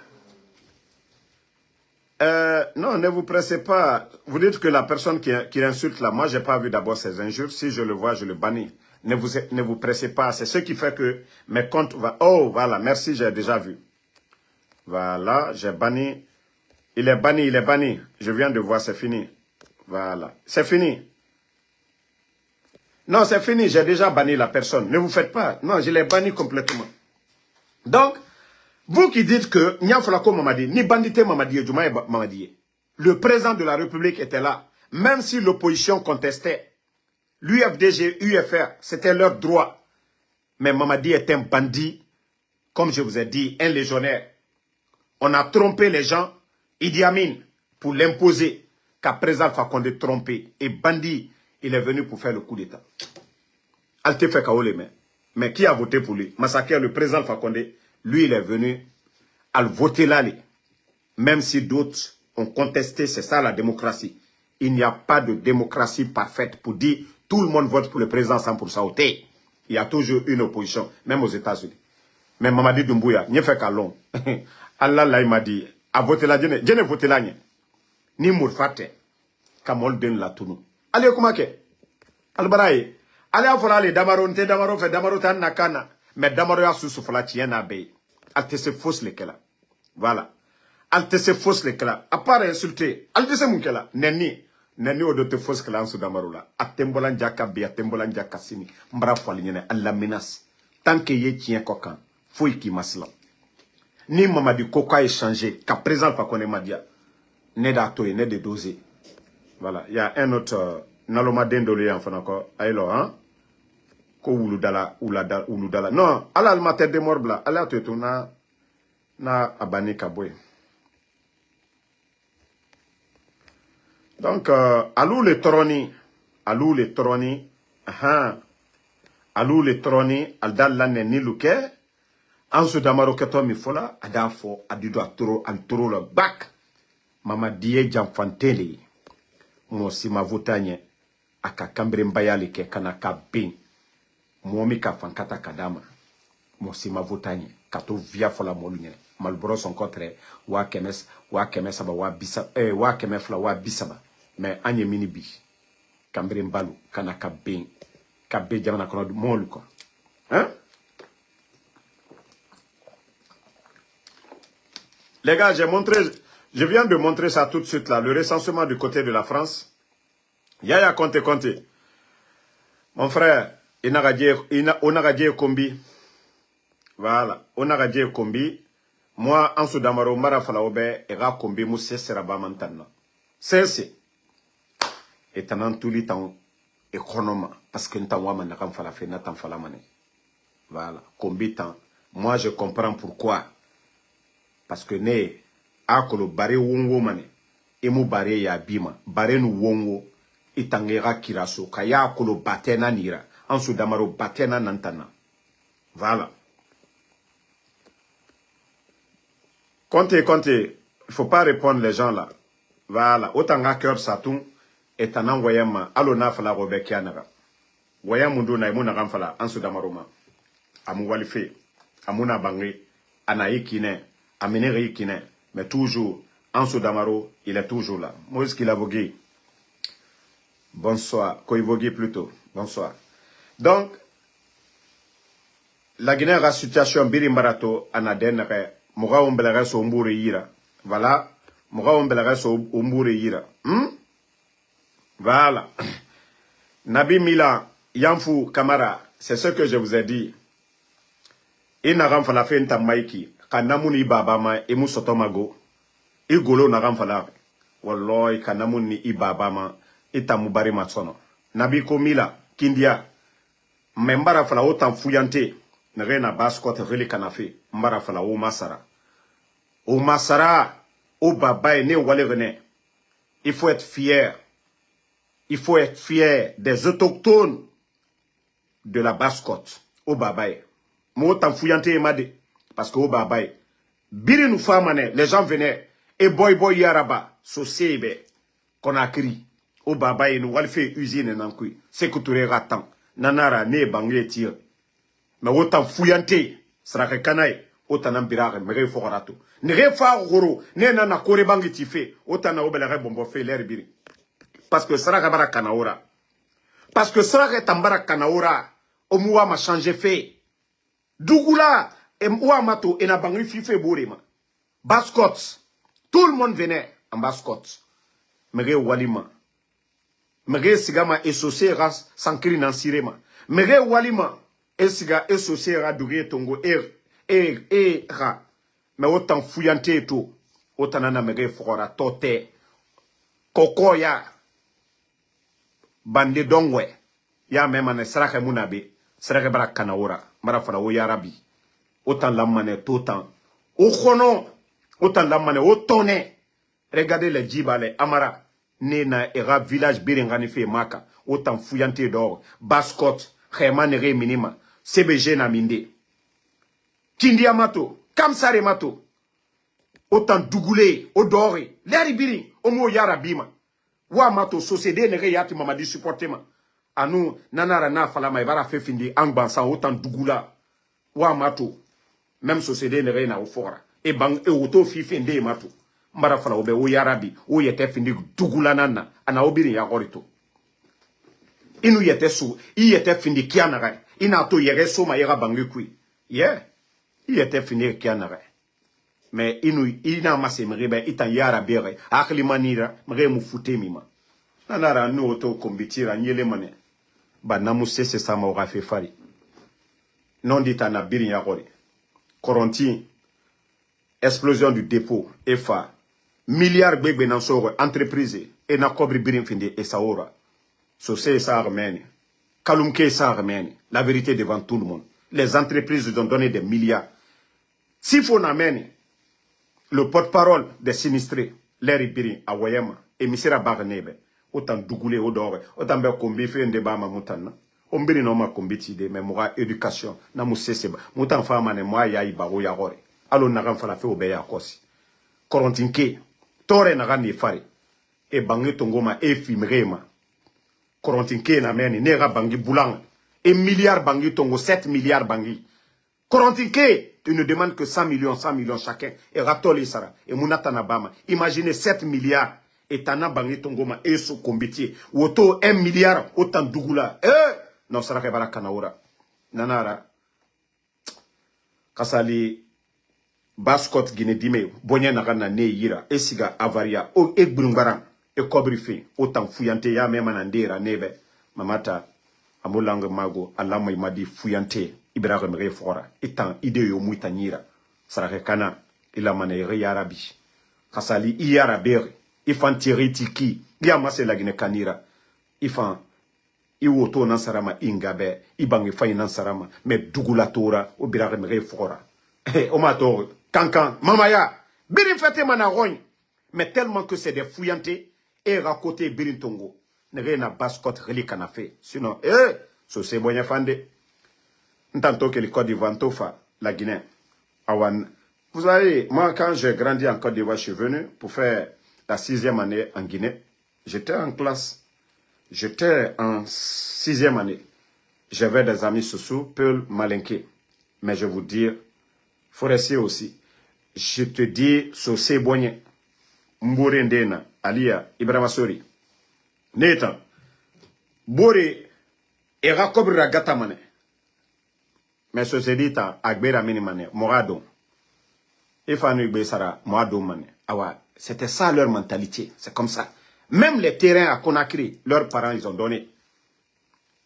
Speaker 1: Non, ne vous pressez pas. Vous dites que la personne qui insulte là, moi j'ai pas vu d'abord ces injures. Si je le vois, je le bannis. Ne vous pressez pas. C'est ce qui fait que mes comptes vont... Oh, voilà, merci, j'ai déjà vu. Voilà, j'ai banni. Il est banni, il est banni. Je viens de voir, c'est fini. Voilà, c'est fini. Non, c'est fini, j'ai déjà banni la personne. Ne vous faites pas. Non, je l'ai banni complètement. Donc, vous qui dites que Niaflako Mamadi, ni bandité Mamadi, Djoumaï Mamadi, le président de la République était là, même si l'opposition contestait, l'UFDG, UFR, c'était leur droit. Mais Mamadi est un bandit, comme je vous ai dit, un légionnaire. On a trompé les gens, Idi Amin, pour l'imposer, qu'à présent Fakonde trompé. Et bandit, il est venu pour faire le coup d'État. Alte fait Kaoleme. Mais qui a voté pour lui? Massacre, le président Fakonde, lui, il est venu à voter là. Même si d'autres ont contesté, c'est ça la démocratie. Il n'y a pas de démocratie parfaite pour dire tout le monde vote pour le président 100% au thé. Il y a toujours une opposition, même aux États-Unis. Mais Mamadi Doumbouya, n'y fait qu'à long. Allah là, il m'a dit, à voter là, je ne vote là, ni mourfate, kamol den la tunu. Allez, comment que? Albaraye, allez, à faire les damaro, te damaro, fait damaro, tan nakana, mais damaro ya sous la tienne à bay. Alte se fausse les kela. Voilà. Alte se fausse les kela. À part insulter, alte se moun kela. Neni. Neni o dote fausse kela en sous damaro là. Atembolan jaka be, atembolan jaka sini. Mbra fali nyene, alla menace. Tant que ye tient kokan, fouille qui masla. Ni Mamadi Koko a échangé, qu'à présent, pas qu'on est madia. Né d'atoé, né de dosé. Voilà. Il y a un autre, Naloma Dendolé, enfin encore. Aïlo, hein? Ko Ouloudala, Ouloudala. Non, ala le matin de morbla. Ala te na abani kaboué. Donc, alou le troni, alou le troni, alou le troni, aldal la ni luke, ansu damaro keto mi fola, adafo, adido atoro, altoro le bak, mama die jamfanteli, mo si ma votanye, aka kambre mbayali ke kanaka bin, momi ka fankata kadama, mo si ma votanye, kato via fola molunye, malboro son contre, wa kemes saba, wa bisa, wa kemefla, wa bisaba. Mais anye mini bi kambre mbalu kana kabin kabbe jamana kono molu ko hein. Les gars, je viens de montrer ça tout de suite là, le recensement du côté de la France. Yaya Conte mon frère, onagadie kombi, voilà, onagadie kombi, moi en Soudamaro marafala obe era kombi mousse seraba mantana c'est et tanan tuli tan économe parce que n'tan wa manakam fala fe n'tan fala mané. Voilà, combitant. Moi je comprends pourquoi. Parce que ne akolo bare wongo mané emu bare ya bima bare nu wongo itangera kiraso kaya akolo batena nira ansu damaro batena nantana. Voilà. Comptez, il faut pas répondre les gens là. Voilà, autant à cœur satou et un envoyement à l'ona fala robekianaga. Voyant mundo na imuna ramfala ansu damaroma. Amu walife, amuna bangri, anaïkine, amenerikine, mais toujours, ansu damaro, il est toujours là. Moi, ce qu'il a vogué. Bonsoir, Koivogué plutôt. Bonsoir. Donc, la Guinée a situation birimbarato anadenere, moura umbelere so umbure yira. Voilà, moura umbelere so umbure yira. Voilà. Nabi Mila, Yanfou Kamara, c'est ce que je vous ai dit. Inaram fala fe nta maiki, kanamuni babama emu sotomago. Igolo naram fala. Wallahi kanamuni ibabama itamubari matsono. Nabi Komila, Kindia, membara fala otan fuyante, nrena baskot reli kanafe, mbara fala o masara. O masara, o babaye ne wale rene. Il faut être fier. Il faut être fier des autochtones de la Basse-Côte, au Babaye. Moi, t'en fouillante made, parce que au Babaye, biri nous famane, les gens venaient, et boy yaraba, sosebe, qu'on a crié, au Babaye, nous allons faire usine nankui, c'est que tu ratan, nanara, ne bangé tire. Mais autant fouillante, sera que canaille, autant n'ambirare, mais réforato. Ne réfaro, ne nana kore bangi tife, autant na obelere bombo fait l'air biri. Parce que Sara Kabara Kanaora. Parce que Sara Tambara Kanaora. Omuwa m'a changé fait. Dougoula. Et Moua Mato. Et n'a bangri fife bourima. Baskot. Tout le monde venait en Baskot. Mere Walima. Mere Sigama et ras sankiri nansirema. Mere Walima. Et Siga et ra Dougé Tongo. Et ra. Mais autant fouillante et tout. Autant nana mere fora tote. Kokoya. Bande dongwe ya memane saraka munabe saraka bara kanaora mara fara o yarabi autant lamane totan o khono autant lamane o toné. Regardez les djibale amara nena era village birengani fe maka autant fuyante d'or Baskot khemane re minima CBG na minde Kindia mato Kamsare mato autant dougoulé odoré leri biri o mo yarabima. Wa mato société ne yati mamadi supportema anu nanara na fala ma ibara fe findi angbansa autant dugula wa mato même société ne na ofora e bang e auto fi findi mato mbara fala obe o yarabi o yete findi dugula nana ana obiri ya gorito inu yete su i yete findi kianara ina to yere so ma yera bangi kui yeah i yete findi kianara. Mais ina masemrebe itan yara bere akli manira mre mu fute mima nanara no auto kombitira nyele mane ba namu sese sama o rafe fari non dit na biri ya gore Coronti explosion du dépôt EFA milliards bebe nan so entreprise et na kobri birin finde et saora so c'est ça armène kalumke ça armène la vérité devant tout le monde. Les entreprises ont donné des milliards. S'il faut n'amène le porte-parole des sinistrés, Larry Biri, à Wayama, et misera bagnebe autant dougoulé au dore autant be kombi fait un débat ma mutana on biri no ma kombi tide mais moi éducation na mu seseba mutan fa mane moi ya ibaro ya gore alo na kan fala fe obeya kosi korontinke tore na kan ni fare e bangi tongoma e fimrema korontinke na meni ne ga bangi bulang et milliards bangi tongo 7 milliards bangi korontinke tu ne demandes que 100 millions chacun et ratoli sara et munata na bama imaginez 7 milliards et tana bangi tongoma e so kombiti woto 1 milliard autant dugula non sara ke bara kanaura nanara kasali baskot gine dime bonya na kana ne yira esiga avaria o egbungbaran e kobrifi autant fuyante ya mema na ndera nebe mamata amulang mago alama imadi fuyante ibrahim re fora etant ide yo muita nyira sara kana ila manere ya arabi kasali i arabere ifan tiritiki ya masela gine kanira ifan iwoto nan sarama ingabe ibangi fay nan sarama me dugula tora o ibrahim re fora o mato kankan mamaya birin fete manaroñ mais tellement que c'est des fouillantés et racoté birin tongo ne na baskot reli kana fait sinon so c'est bonya fande ntanto que le Côte d'Ivoire tofa la Guinée awan. Vous savez, moi quand j'ai grandi en Côte d'Ivoire, je suis venu pour faire la 6e année en Guinée. J'étais en classe, j'étais en 6e année. J'avais des amis Soussou, Peul, Malinké. Mais je vous dis, Forestier aussi. Je te dis, Sosé Boigné, Mbourendena, Alia, Ibrahima Sori. Netan, Bori, Erakobri Ragatamane. Mais Sosé Dita, Agbera Minimane, Moradon. C'était ça leur mentalité. C'est comme ça. Même les terrains à Conakry, leurs parents, ils ont donné.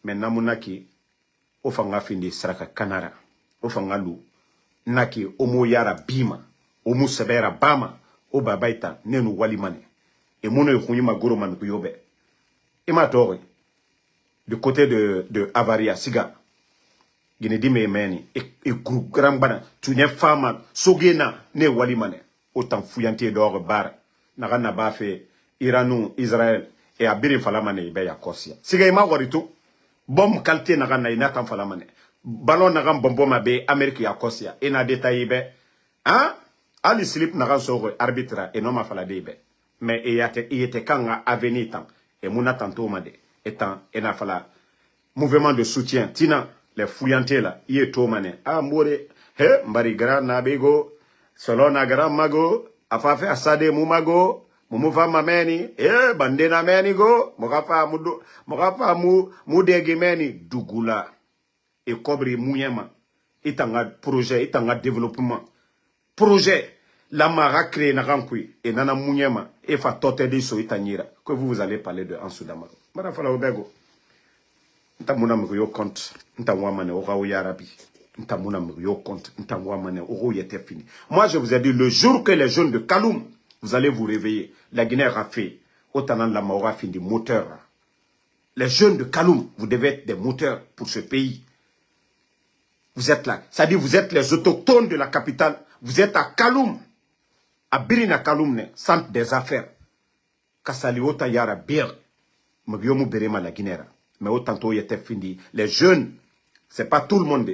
Speaker 1: Maintenant, Mounaki, Ofanga Findi, Saraka Kanara, Ofanga Lou, Naki, Omo Yara Bima, Omo Sebera Bama, Obabaita, Nenu Walimane, et Mono Yuma Goroman Kuyobe. Et ma tore, du côté de Avaria, Siga. Gine di me meni e groupe grand bana tu ne fama sogena ne walimane autant fuyante d'or bar na gana ba fe Iranu Israël et abiri falamane be ya kosia siga ma warito bom qualité na gana ina tan falamane ballon na gam bombo ma be Amerique ya kosia e na détaillé be hein ali slip na gan so arbitre et non ma fala de be mais e yate kanga avenir tan et muna tanto ma de étant e na fala mouvement de soutien tina les fouillantés là, y est tout mané. Ah, moure, mbari gra nabego, solo na gra mago, afafe asade mumago, mumufa mameni, bande na meni go, mokafa mudegi meni, dugula, et kobri mouyema, itanga projet, itanga développement. Projet, la mara créé na rankui, et nana mouyema, et fa tote de so itanyira, que vous allez parler de Ansudama. Marafala obego. Ntamuna mriyo compte, ntamwamane ora yarabi, ntamuna mriyo compte, ntamwamane oro yete fini. Moi je vous ai dit, le jour que les jeunes de Kaloum, vous allez vous réveiller, la Guinée a fait, autant la maura fin des moteurs. Les jeunes de Kaloum, vous devez être des moteurs pour ce pays. Vous êtes là, c'est-à-dire vous êtes les autochtones de la capitale, vous êtes à Kaloum, à Birina Kaloum, centre des affaires. Kasali ota yara bir, mriyo mu berema la Guinée. Mais autant il était fini. Les jeunes, c'est pas tout le monde.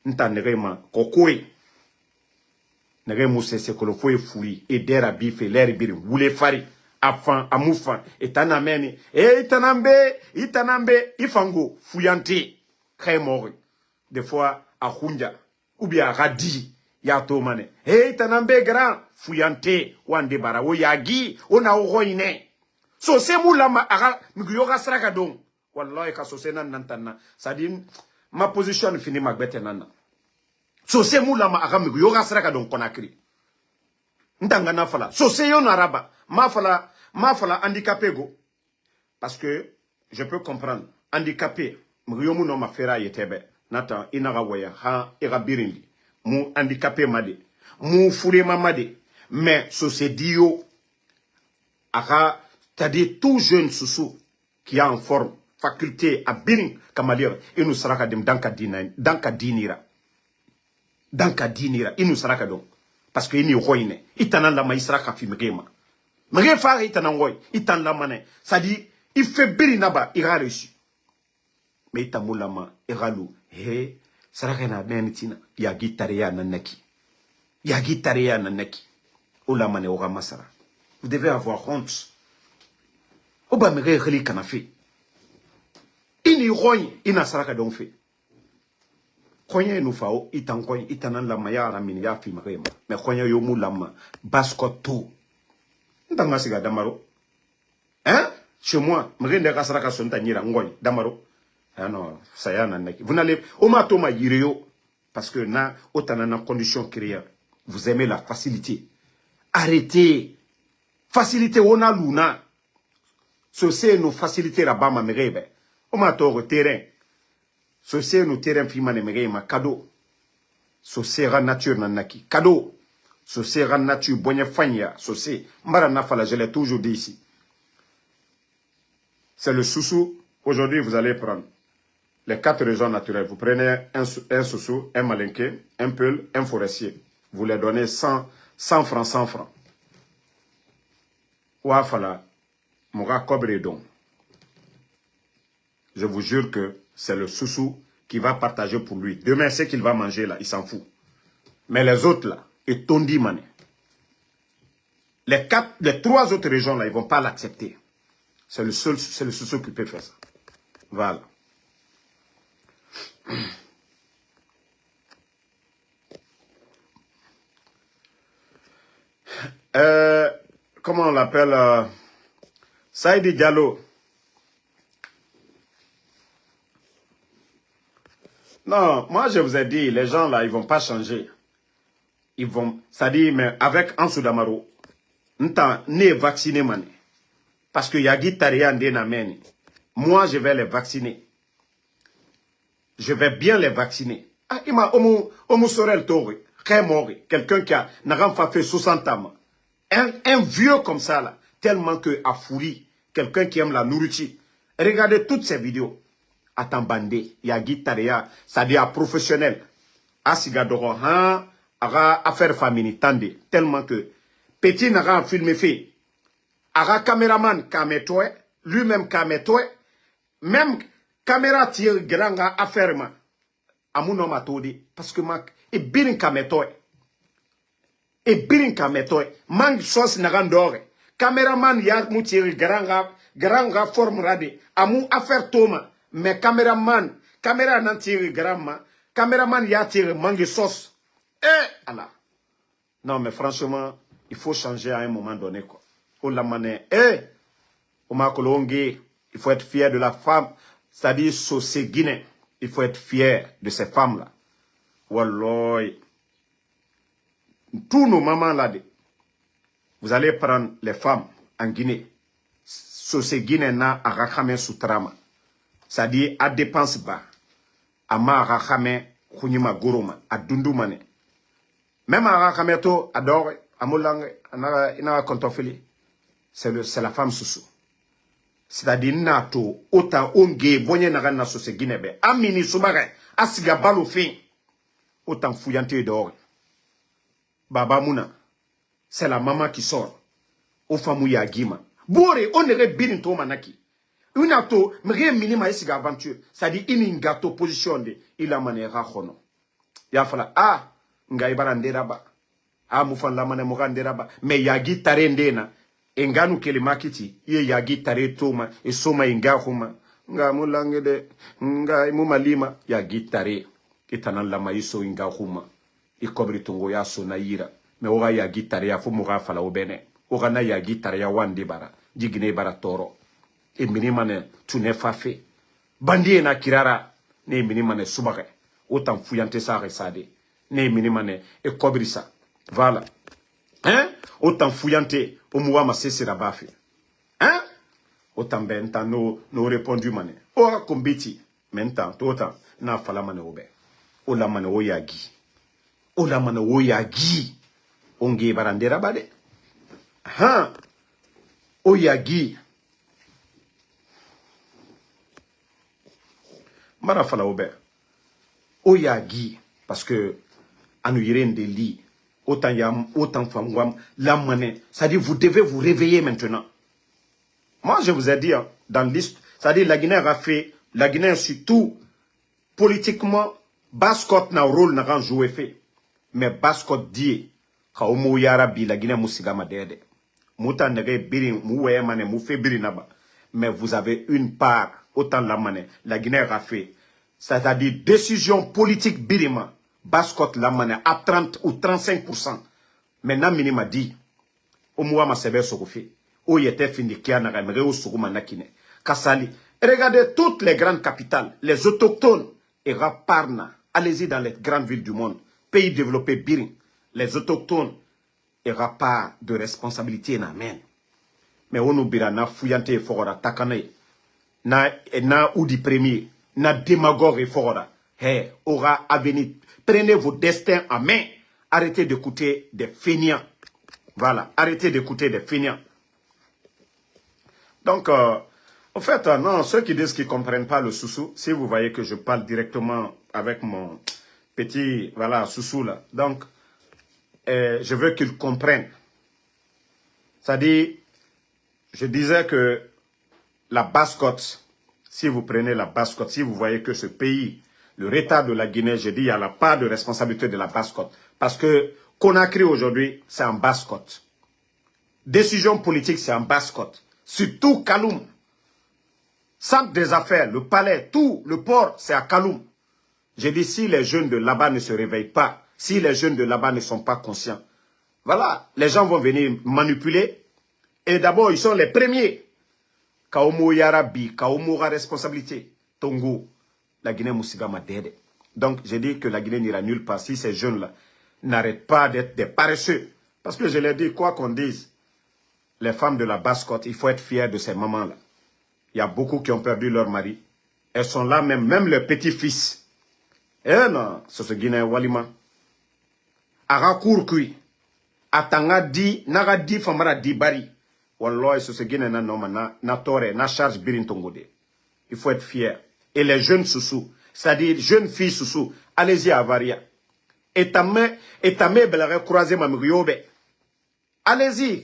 Speaker 1: N'ta nerema kokoi. Neremo c'est que le faut fouiller et dera bife l'air bir voulez fari afan amufan et tanameni et itanambe ifango fouillanté très mort. Des fois à Hunja ou bien à Radi ya to mané. Et tanambe grand fouillanté wande bara o yagi ona oroine. So c'est moulama ara migyoga sraka donc. Wallahi ka sosé nan nantana ça dit ma position fini magbete nana sosé moula ma agam yo rasraka don Conakry ndanga na fala sosé yo naraba ma fala handicapé go parce que je peux comprendre handicapé mriyo mu no ma fera yetebe nata inaga waya ha irabirindi mu handicapé made mu fure mamade mais sosé dio aka c'est-à-dire tout jeune Soussou qui est en forme faculté à biring kamalire et nous sera kadem danka dinira il nous sera kadon parce que ini roine itana la maïsra ka fimgema Mais faire il t'en la mané. Ça dit, il fait biri naba, il a reçu. Mais il t'a moulama, il a lou. Hé, ça n'a rien à dire. Il y a guitaria nanaki. Il y a guitaria nanaki. Ola mané ora masara. Vous devez avoir honte. Oba mire khali kanafi. Ini roy, ina saraka don fait. Konya nous fao, itan konya, itanan la maya la minia fi marema. Mais konya yo moulama, baskoto. Ndanga siga damaro. Hein? Chez moi, mrende kasaraka sonta nyira ngoy, damaro. Ah non, ça y est, vous n'allez, omatoma yireo, parce que na, otanana condition créée. Vous aimez la facilité. Arrêtez. Facilité, on a luna. C'est nos facilités là-bas, ma mérebe. Omatoro terrain. C'est nos terrains fima ne mérema, cadeau. C'est la nature nanaki. Cadeau. C'est la nature, bonne fanya. C'est, mbara nafala, je l'ai toujours dit ici. C'est le sous-sous. Aujourd'hui, vous allez prendre les 4 régions naturelles. Vous prenez un sous-sous, un malinqué, un peul, un forestier. Vous les donnez 100 francs, 100 francs. Ouafala, moura kobredon. Je vous jure que c'est le sous-sous qui va partager pour lui. Demain, ce qu'il va manger là, il s'en fout. Mais les autres là, et tondi mané. Les 3 autres régions là, ils ne vont pas l'accepter. C'est le sous-sous qui peut faire ça. Voilà. Comment on l'appelle Saïdi Diallo. Non, moi je vous ai dit, les gens là, ils vont pas changer. Ils vont, ça dit, mais avec Ansou Damaro, n'ta né vacciné mané. Parce que Yagi Taria Ndenameni. Moi je vais les vacciner. Je vais bien les vacciner. Ah, il m'a homo sorel tori, quelqu'un qui a n'a fait 60 ans. Un vieux comme ça là, tellement que a fourri, quelqu'un qui aime la nourriture. Regardez toutes ces vidéos. Attends bandé, Yagi Taria, ça dit à professionnel. Asigadoro, hein, à affaire famille, tendez, tellement que petit n'a filmé fait. Ara caméraman kametoe, lui-même kametoe, même caméra tire grand affaire ma. Amuno matodi, parce que ma, et birin kametoe. Et birin kametoe, mang sos narandore. Caméraman ya mutire grand forme rade. Amu affaire toma, mais caméraman, caméra nan tire grand ma, caméraman ya tire mangue sauce. Eh, Allah. Non, mais franchement, il faut changer à un moment donné, quoi. Oh la mané, il faut être fier de la femme, c'est-à-dire saucer Guinée. Il faut être fier de ces femmes-là. Wallah. Tous nos mamans là, vous allez prendre les femmes en Guinée. Saucer Guinée na à Rakame Soutrama. C'est-à-dire à dépense bas. Ama Rakame Khunima Goroma, à Dundumane. Même à Rakame to, adore, à Molang, à Kontofeli. C'est la femme sous. C'est-à-dire, nato, autant onge, bonye nagan na sose Guinée. Amini soumare, asiga balo fin. Autant fouillante dehors. Baba Mouna, c'est la maman qui sort. Au famouya Guima. Bore, on ne rebine to manaki. Une ato, mre minima esiga aventure. C'est-à-dire, une gato position de, il a mané rachono. Ya fala, ah, ngaibara nderaba. Ah, moufan la mané moga nderaba. Mais yagi tarendena. Enganu kelimakiti ye yagi tare toma e soma ingahuma nga mulangede nga imumalima yagi tare kitana lama iso ingahuma ikobri tungo ya so na yira me oga yagi tare ya fumu ga fala obene oga na yagi tare ya wande bara jigine bara toro e minimane tune fafe bandie na kirara ne minimane subage autant fuyante sa resade ne minimane e kobri sa voilà. Hein? Autant fouillante, au moua ma cessé la baffe. Hein? Autant bentan no répondu mané. Ora kombiti. Mentan, autant, na fala mané obe. Ola mané oyagi. Ola mané oyagi. Onge barandera bade. Hein? Oyagi. Mara fala obe. Oyagi. Parce que, anu yiren de li. autant yam, autant fangwam, la monnaie. C'est-à-dire, vous devez vous réveiller maintenant. Moi, je vous ai dit, hein, dans l'histoire, c'est-à-dire, la Guinée a fait, la Guinée, surtout, politiquement, Basse-Côte n'a un rôle n'a joué fait. Mais Basse-Côte dit, Kaomo Yarabi, la Guinée Moussigama Dede. Mouta nege birin, moué mané, moufé birinaba. Mais vous avez une part, autant la mané, la Guinée a fait. C'est-à-dire, décision politique birima, Basse-Côte la mané, à 30 ou 35%. Maintenant, minima dit, au moua ma sebe sokofi, où y était fini qui a n'agamere au soukuma nakine. Kassali, regardez toutes les grandes capitales, les autochtones, et Raparna, allez-y dans les grandes villes du monde, pays développés birin, les autochtones, et pas de responsabilité n'amène. Mais on oublie na fouillante fora takane, na oudi premier, na démagogue fora, hey, aura avenir. Prenez vos destins en main. Arrêtez d'écouter des feignants. Voilà, arrêtez d'écouter des feignants. Donc, en fait, non, ceux qui disent qu'ils ne comprennent pas le soussou, si vous voyez que je parle directement avec mon petit, voilà, soussou là, donc, je veux qu'ils comprennent. C'est-à-dire, je disais que la Basse-Côte, si vous prenez la Basse-Côte, si vous voyez que ce pays, le retard de la Guinée, je dis, il n'y a la part de responsabilité de la Basse-Côte. Parce que Conakry aujourd'hui, c'est en Basse-Côte. Décision politique, c'est en Basse-Côte. Surtout Kaloum. Centre des affaires, le palais, tout, le port, c'est à Kaloum. J'ai dit, si les jeunes de là-bas ne se réveillent pas, si les jeunes de là-bas ne sont pas conscients, voilà, les gens vont venir manipuler. Et d'abord, ils sont les premiers. Kaomo Yarabi, Kaomo a responsabilité. Tongo, la Guinée Moussigama Dede. Donc, j'ai dit que la Guinée n'ira nulle part si ces jeunes-là n'arrêtent pas d'être des paresseux. Parce que je l'ai dit, quoi qu'on dise, les femmes de la Basse-Côte, il faut être fier de ces mamans-là. Il y a beaucoup qui ont perdu leur mari. Elles sont là même leurs petits-fils. Eh non, c'est ce Guinéen Walima. Arakour kui. Atanga di, naga di famara di bari. Wallah, c'est ce Guinéen na tore, na charge birin tongode. Il faut être fier. Et les jeunes soussous, c'est-à-dire jeunes filles soussous, allez-y à Avaria. Et ta main belare croiser ma mriobe. Allez-y.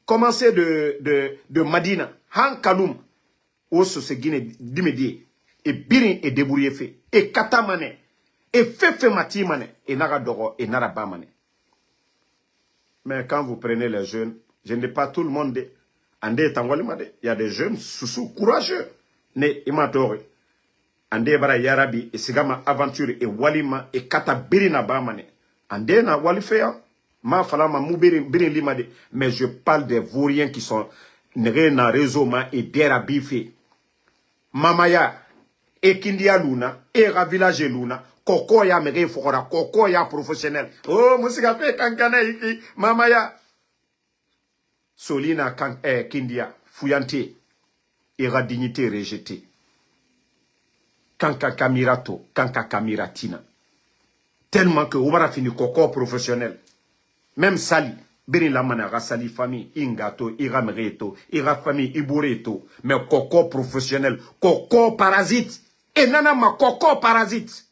Speaker 1: Commencez de Madina. Han Kaloum. Ou ce Guinée d'immédiat. Et birin et débrouillé fait. Et katamane. Et fefe matimane. Et naradoro et narabamane. Mais quand vous prenez les jeunes, je ne dis pas tout le monde. Il y a des jeunes sous courageux. Ne imatore. Ande bara yarabi et sigama aventure et walima et kata birina bamane. Ande na walifea. Ma falama mu birin limade. Mais je parle des vauriens qui sont na réseau ma et dera bife. Mamaya et Kindia Luna et Village Luna. Koko ya mege fokora, koko ya professionnel. Oh, musika fe kankana iki, mamaya. Solina Kindia, fuyante, ira dignité rejetée. Kanka kamirato, kanka kamiratina. Tellement que Oubara fini koko professionnel. Même Sali, Beri Lamana, Sali famille, Ingato, ira mereto, ira famille, Ibureto. Mais koko professionnel, koko parasite. Et nanama koko parasite.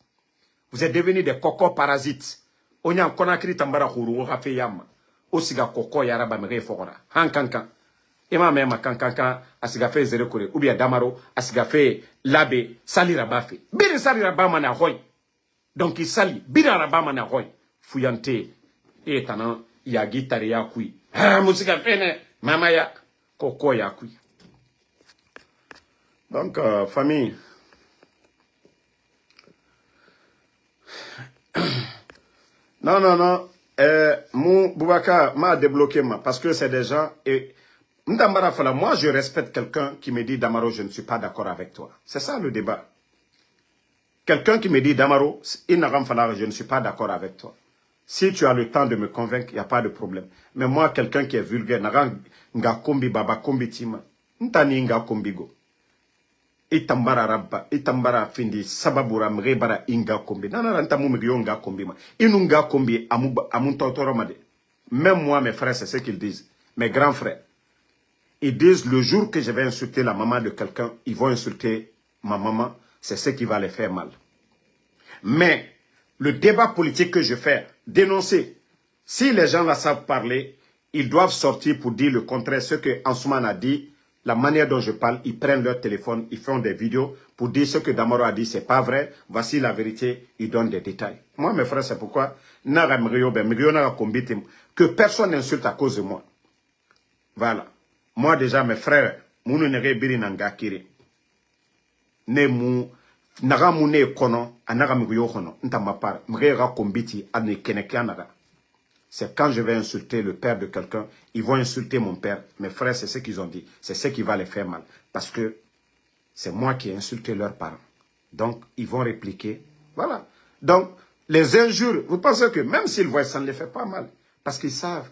Speaker 1: Vous êtes devenus des cocos parasites. On y a un Conakry tambara khuru, on a fait yama. Osiga coco yaraba mege fora. Hankankan. Ema mema kankankan, asiga fait zere kore. Ou bien damaro, asiga fait labe, sali rabafe. Biri sali rabama na hoy. Donc il sali, biri rabama na hoy. Fuyante, et tanan, yagi taria kui. Ah, musiga fene, mamaya, coco ya kui. Donc, famille. Non. Mon Boubacar m'a débloqué parce que c'est des gens. Et moi, je respecte quelqu'un qui me dit Damaro, je ne suis pas d'accord avec toi. C'est ça le débat. Quelqu'un qui me dit Damaro, je ne suis pas d'accord avec toi. Si tu as le temps de me convaincre, il n'y a pas de problème. Mais moi, quelqu'un qui est vulgaire, nga kombi baba kombi tima, ntani nga kombigo. Itambara rabba, itambara findi, sababura mrebara inga kombi. Nana rantamu mbiyo nga kombi ma. Inunga kombi amuntotoro made. Même moi, mes frères, c'est ce qu'ils disent. Mes grands frères. Ils disent, le jour que je vais insulter la maman de quelqu'un, ils vont insulter ma maman. C'est ce qui va les faire mal. Mais, le débat politique que je fais, dénoncer, Si les gens là savent parler, ils doivent sortir pour dire le contraire. Ce que Ansoumana a dit, la manière dont je parle, ils prennent leur téléphone, ils font des vidéos pour dire ce que Damaro a dit, c'est pas vrai. Voici la vérité, ils donnent des détails. Moi, mes frères, c'est pourquoi que personne n'insulte à cause de moi. Voilà. Moi, déjà, mes frères, Mounou Nere Biri Nangakiri. Ne mou, Naga Moune Kono, Anaga Mugyo Kono, Ntamapar, Mrega Kombiti, Ane Keneke Naga. C'est quand je vais insulter le père de quelqu'un, ils vont insulter mon père. Mes frères, c'est ce qu'ils ont dit. C'est ce qui va les faire mal. Parce que c'est moi qui ai insulté leurs parents. Donc, ils vont répliquer. Voilà. Donc, les injures, vous pensez que même s'ils voient, ça ne les fait pas mal. Parce qu'ils savent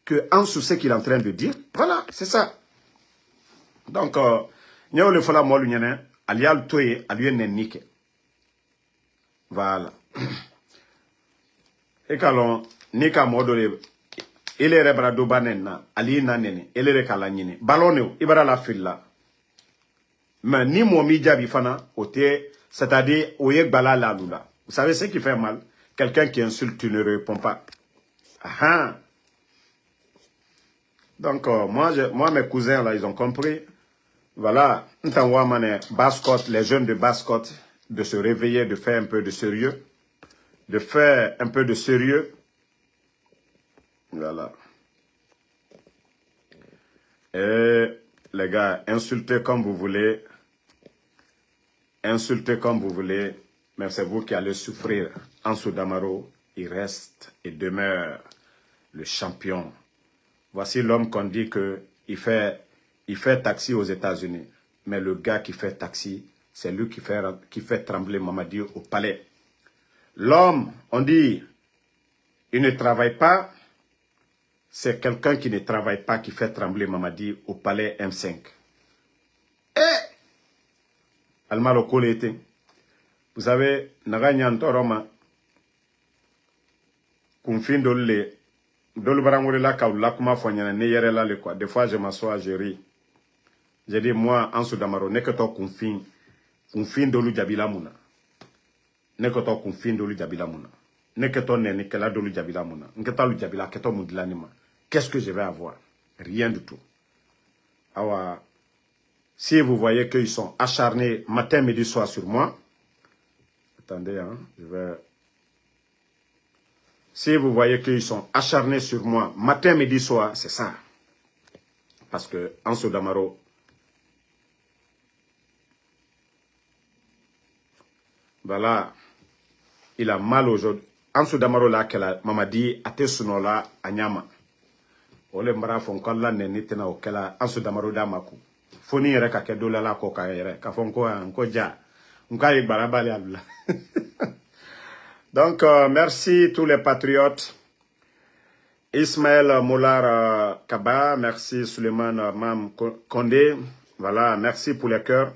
Speaker 1: que en sous ce qu'il est en train de dire, voilà, c'est ça. Donc, nous le fala molu nyane, alial toye, aliye nenike. Voilà. Et quand Nika modole ele rebra do banena ali na nene ele re kala nyine balone ibara la filla mais ni mo mi jabi fana oté c'est-à-dire oye bala la lula. Vous savez ce qui fait mal? Quelqu'un qui insulte, tu ne réponds pas. Ah. Donc moi mes cousins là ils ont compris. Voilà, Basse-Côte, les jeunes de Basse-Côte, de se réveiller, de faire un peu de sérieux, de faire un peu de sérieux. Voilà. Et les gars, insultez comme vous voulez. Insultez comme vous voulez. Mais c'est vous qui allez souffrir. Ansou Damaro, il reste et demeure le champion. Voici l'homme qu'on dit qu'il fait taxi aux États-Unis. Mais le gars qui fait taxi, c'est lui qui fait trembler Mamadi au palais. L'homme, on dit, il ne travaille pas. C'est quelqu'un qui ne travaille pas qui fait trembler Mamadi au palais M5. Almalo Kolete. Vous savez, Naganyan Toroma, Kounfin Dolé, Dolbaramorela Kaoula Kuma Fonyana, Neyerela le quoi. Des fois, je m'assois, je ris. J'ai dit, moi, Ansou Damaro, n'est que toi Kounfin Dolu Jabila Mouna. N'est que toi Kounfin Dolu Jabila Mouna. N'est que toi Néné, que la Dolu Jabila Mouna. N'est que toi le Jabila, que toi Moudlanima. Qu'est-ce que je vais avoir? Rien du tout. Alors, si vous voyez qu'ils sont acharnés matin, midi, soir sur moi, attendez, hein, je vais... Si vous voyez qu'ils sont acharnés sur moi matin, midi, soir, c'est ça. Parce que Ansou Damaro, voilà, il a mal aujourd'hui. Ansou Damaro là, Mamadi, Ate Sunola, Anyama. Ole mbara fon ko la neni tena o kala Ansou Damaro damaku foni yere ka ke dola la ko ka yere ka fon ko ko ja nka yi gbara bale Allah. Donc merci tous les patriotes. Ismaël Molar Kaba, merci Suleiman Mam Kondé, voilà, merci pour les cœurs.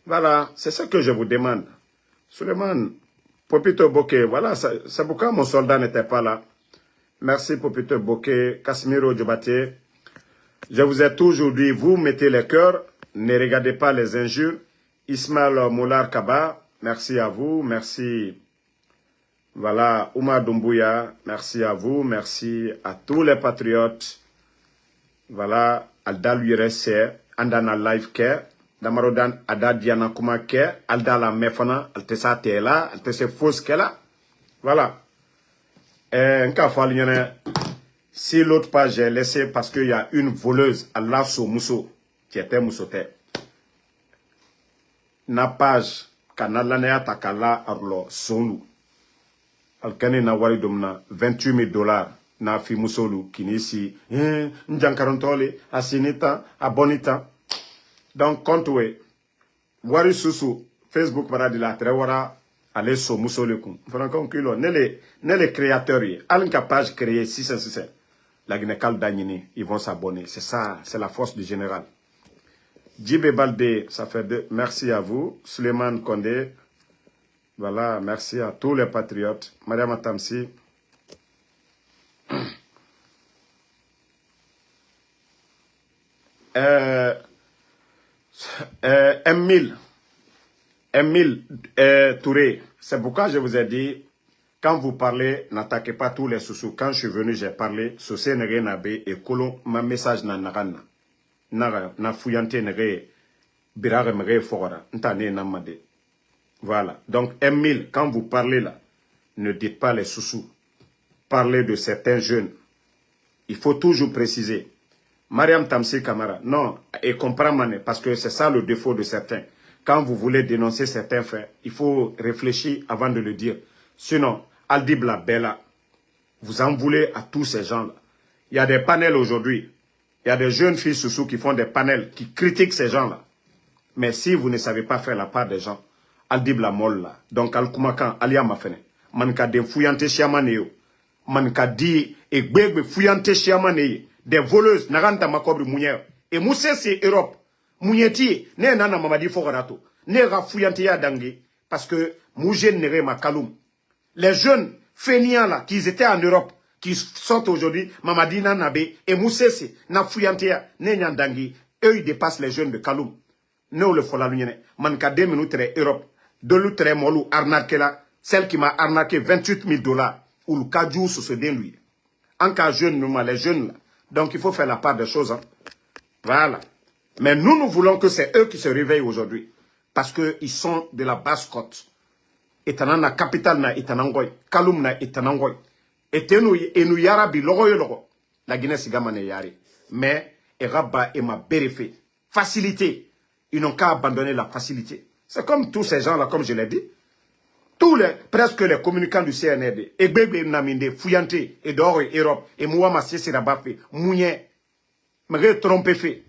Speaker 1: Voilà, c'est ce que je vous demande. Suleiman Popito Bokeh, voilà, c'est pourquoi mon soldat n'était pas là. Merci Popito Bokeh, Casimiro Djobate. Je vous ai toujours dit, vous mettez les cœurs, ne regardez pas les injures. Ismaël Molar Kaba, merci à vous, merci. Voilà, Oumar Doumbouya, merci à vous, merci à tous les patriotes. Voilà, Alda Lurese, Andana Live Care, Damarodan Ada Diana Kuma Care, Alda la Mefana, Altesa Tela, Altesa Foskela. Voilà. Si l'autre page j'ai laissé parce qu'il y a une voleuse à l'Asso Mousso qui était Moussote. Na page Kanalanea Takala Arlo Sonu. Alkane na wari domna 28 000 $. Na fi Moussolu qui n'est ici. Njankarantole, Asinita, Abonita. Donc, comptez. Wari Susu, Facebook Maradila, Trewara. Allez sur Moussolekoum. Les créateurs, à page créée 666, la Guinée-Cal d'Agnini, ils vont s'abonner. C'est ça, c'est la force du général. Djibé Baldé, ça fait deux. Merci à vous. Suleiman Kondé, voilà, merci à tous les patriotes. Mariama Tamsi. Emile Touré, c'est pourquoi je vous ai dit, Quand vous parlez, n'attaquez pas tous les sous-sous. Quand je suis venu, j'ai parlé. Sosé nere nabe et kolon ma message na narana. Na fuyante nere birare mere fora. Ntane namade. Voilà. Donc, M1000, quand vous parlez là, ne dites pas les sous-sous. Parlez de certains jeunes. Il faut toujours préciser. Mariam Tamsi Kamara, non, et comprends-moi, parce que c'est ça le défaut de certains. Quand vous voulez dénoncer certains faits, il faut réfléchir avant de le dire. Sinon, Aldibla Bella, vous en voulez à tous ces gens-là. Il y a des panels aujourd'hui. Il y a des jeunes filles sous qui font des panels, qui critiquent ces gens-là. Mais si vous ne savez pas faire la part des gens, Aldibla Moll là, donc Al-Kumakan, Alia Mafene, Manka de Fuyante Chiamaneo, Manka di Egbegbe Fuyante Chiamaneo, des voleuses, Naranta Makobri Mounier, et Moussé c'est Europe, Mounieti, ne nana Mamadi Fogorato, ne Rafuyante ya Dangi, parce que Moujen Nere Makaloum. Les jeunes fainéants là, qui étaient en Europe, qui sont aujourd'hui, Mamadi Nanabe, et Moussé c'est, Nafuyante ya, ne Nyandangi, eux ils dépassent les jeunes de Kaloum. Ne le faut la lumière. Manka 2 minutes Europe. De l'outre molou arnaqué là. Celle qui m'a arnaqué 28 000 $. Ou le kajou sur ce den lui. En cas jeune, nous, les jeunes là. Donc il faut faire la part des choses. Hein. Voilà. Mais nous voulons que c'est eux qui se réveillent aujourd'hui. Parce qu'ils sont de la basse côte. Et na capitale na itanangoy. Kaloum na itanangoy. Et nous yarabi logo logo. La Guinée sigamane yari. Mais, Eraba et ma bérefé. Facilité. Ils n'ont qu'à abandonner la facilité. C'est comme tous ces gens-là, comme je l'ai dit. Presque les communicants du CNRD. Egbebe Naminde, Fuyante, Edor et Europe, et Mouama Sirabafe, Mounien, me trompé fait.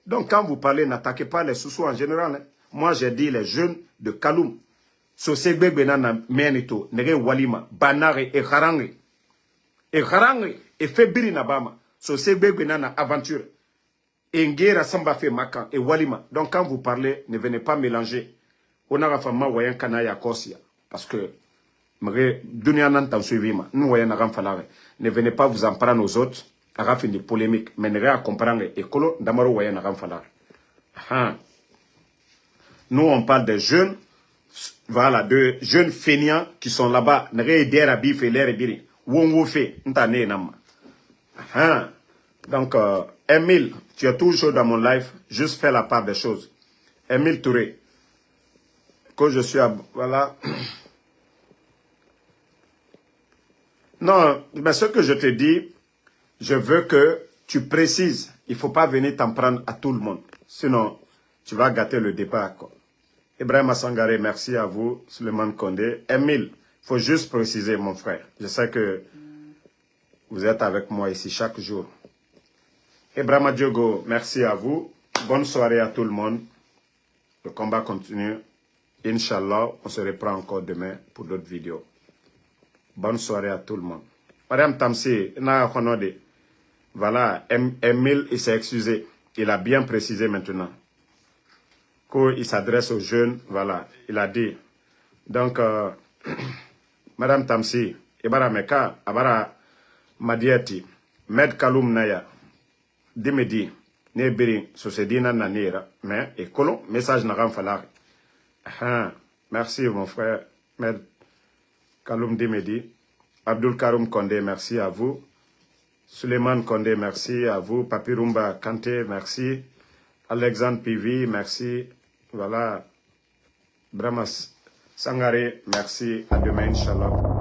Speaker 1: Donc quand vous parlez, n'attaquez pas les sous-sous en général. Hein. Moi j'ai dit les jeunes de Kaloum. Sosegbebe Nana Menito, Nere Walima, Banare et Harange. Et Harange et Febiri Nabama. Sosegbebe Nana Aventure. Engera Samba fait Makan et Walima. Donc quand vous parlez, ne venez pas mélanger. On a fama wayan kanaya kosia. Parce que dunia n'entend suivre. Nous voyons ne venez pas vous en prendre aux autres. À fin de polémique. Mais ne rien comprendre. Et colo d'amaro wayan n'agam falare. Nous on parle des jeunes. Voilà, de jeunes feignants qui sont là-bas. Ne rien aider à bif et l'air et biri. Wongo fait. N'tane nama. Donc, Emile, tu es toujours dans mon live, juste fais la part des choses. Emile Touré, que je suis à... Voilà. Non, mais ce que je te dis, je veux que tu précises. Il ne faut pas venir t'en prendre à tout le monde. Sinon, tu vas gâter le débat. Quoi. Ibrahim Sangare, merci à vous. Suleiman Kondé. Emile, il faut juste préciser, mon frère. Je sais que vous êtes avec moi ici chaque jour. Ibrahima Diogo, merci à vous. Bonne soirée à tout le monde. Le combat continue. Inch'Allah, on se reprend encore demain pour d'autres vidéos. Bonne soirée à tout le monde. Madame Tamsi, voilà, Emile, il s'est excusé. Il a bien précisé maintenant. Qu'il s'adresse aux jeunes, voilà, il a dit. Donc, Madame Tamsi, Ibara Meka, Abara Madiati, Med Kaloum Naya. Dimedi, ne biri sosedina nanira, mais et colon, message n'a rien fallu. Merci mon frère, Med Kaloum Dimedi, Abdul Karoum Kondé, merci à vous, Suleiman Kondé, merci à vous, Papirumba Kanté, merci, Alexandre Pivi, merci, voilà, Bramas Sangare, merci, à demain, Inch'Allah.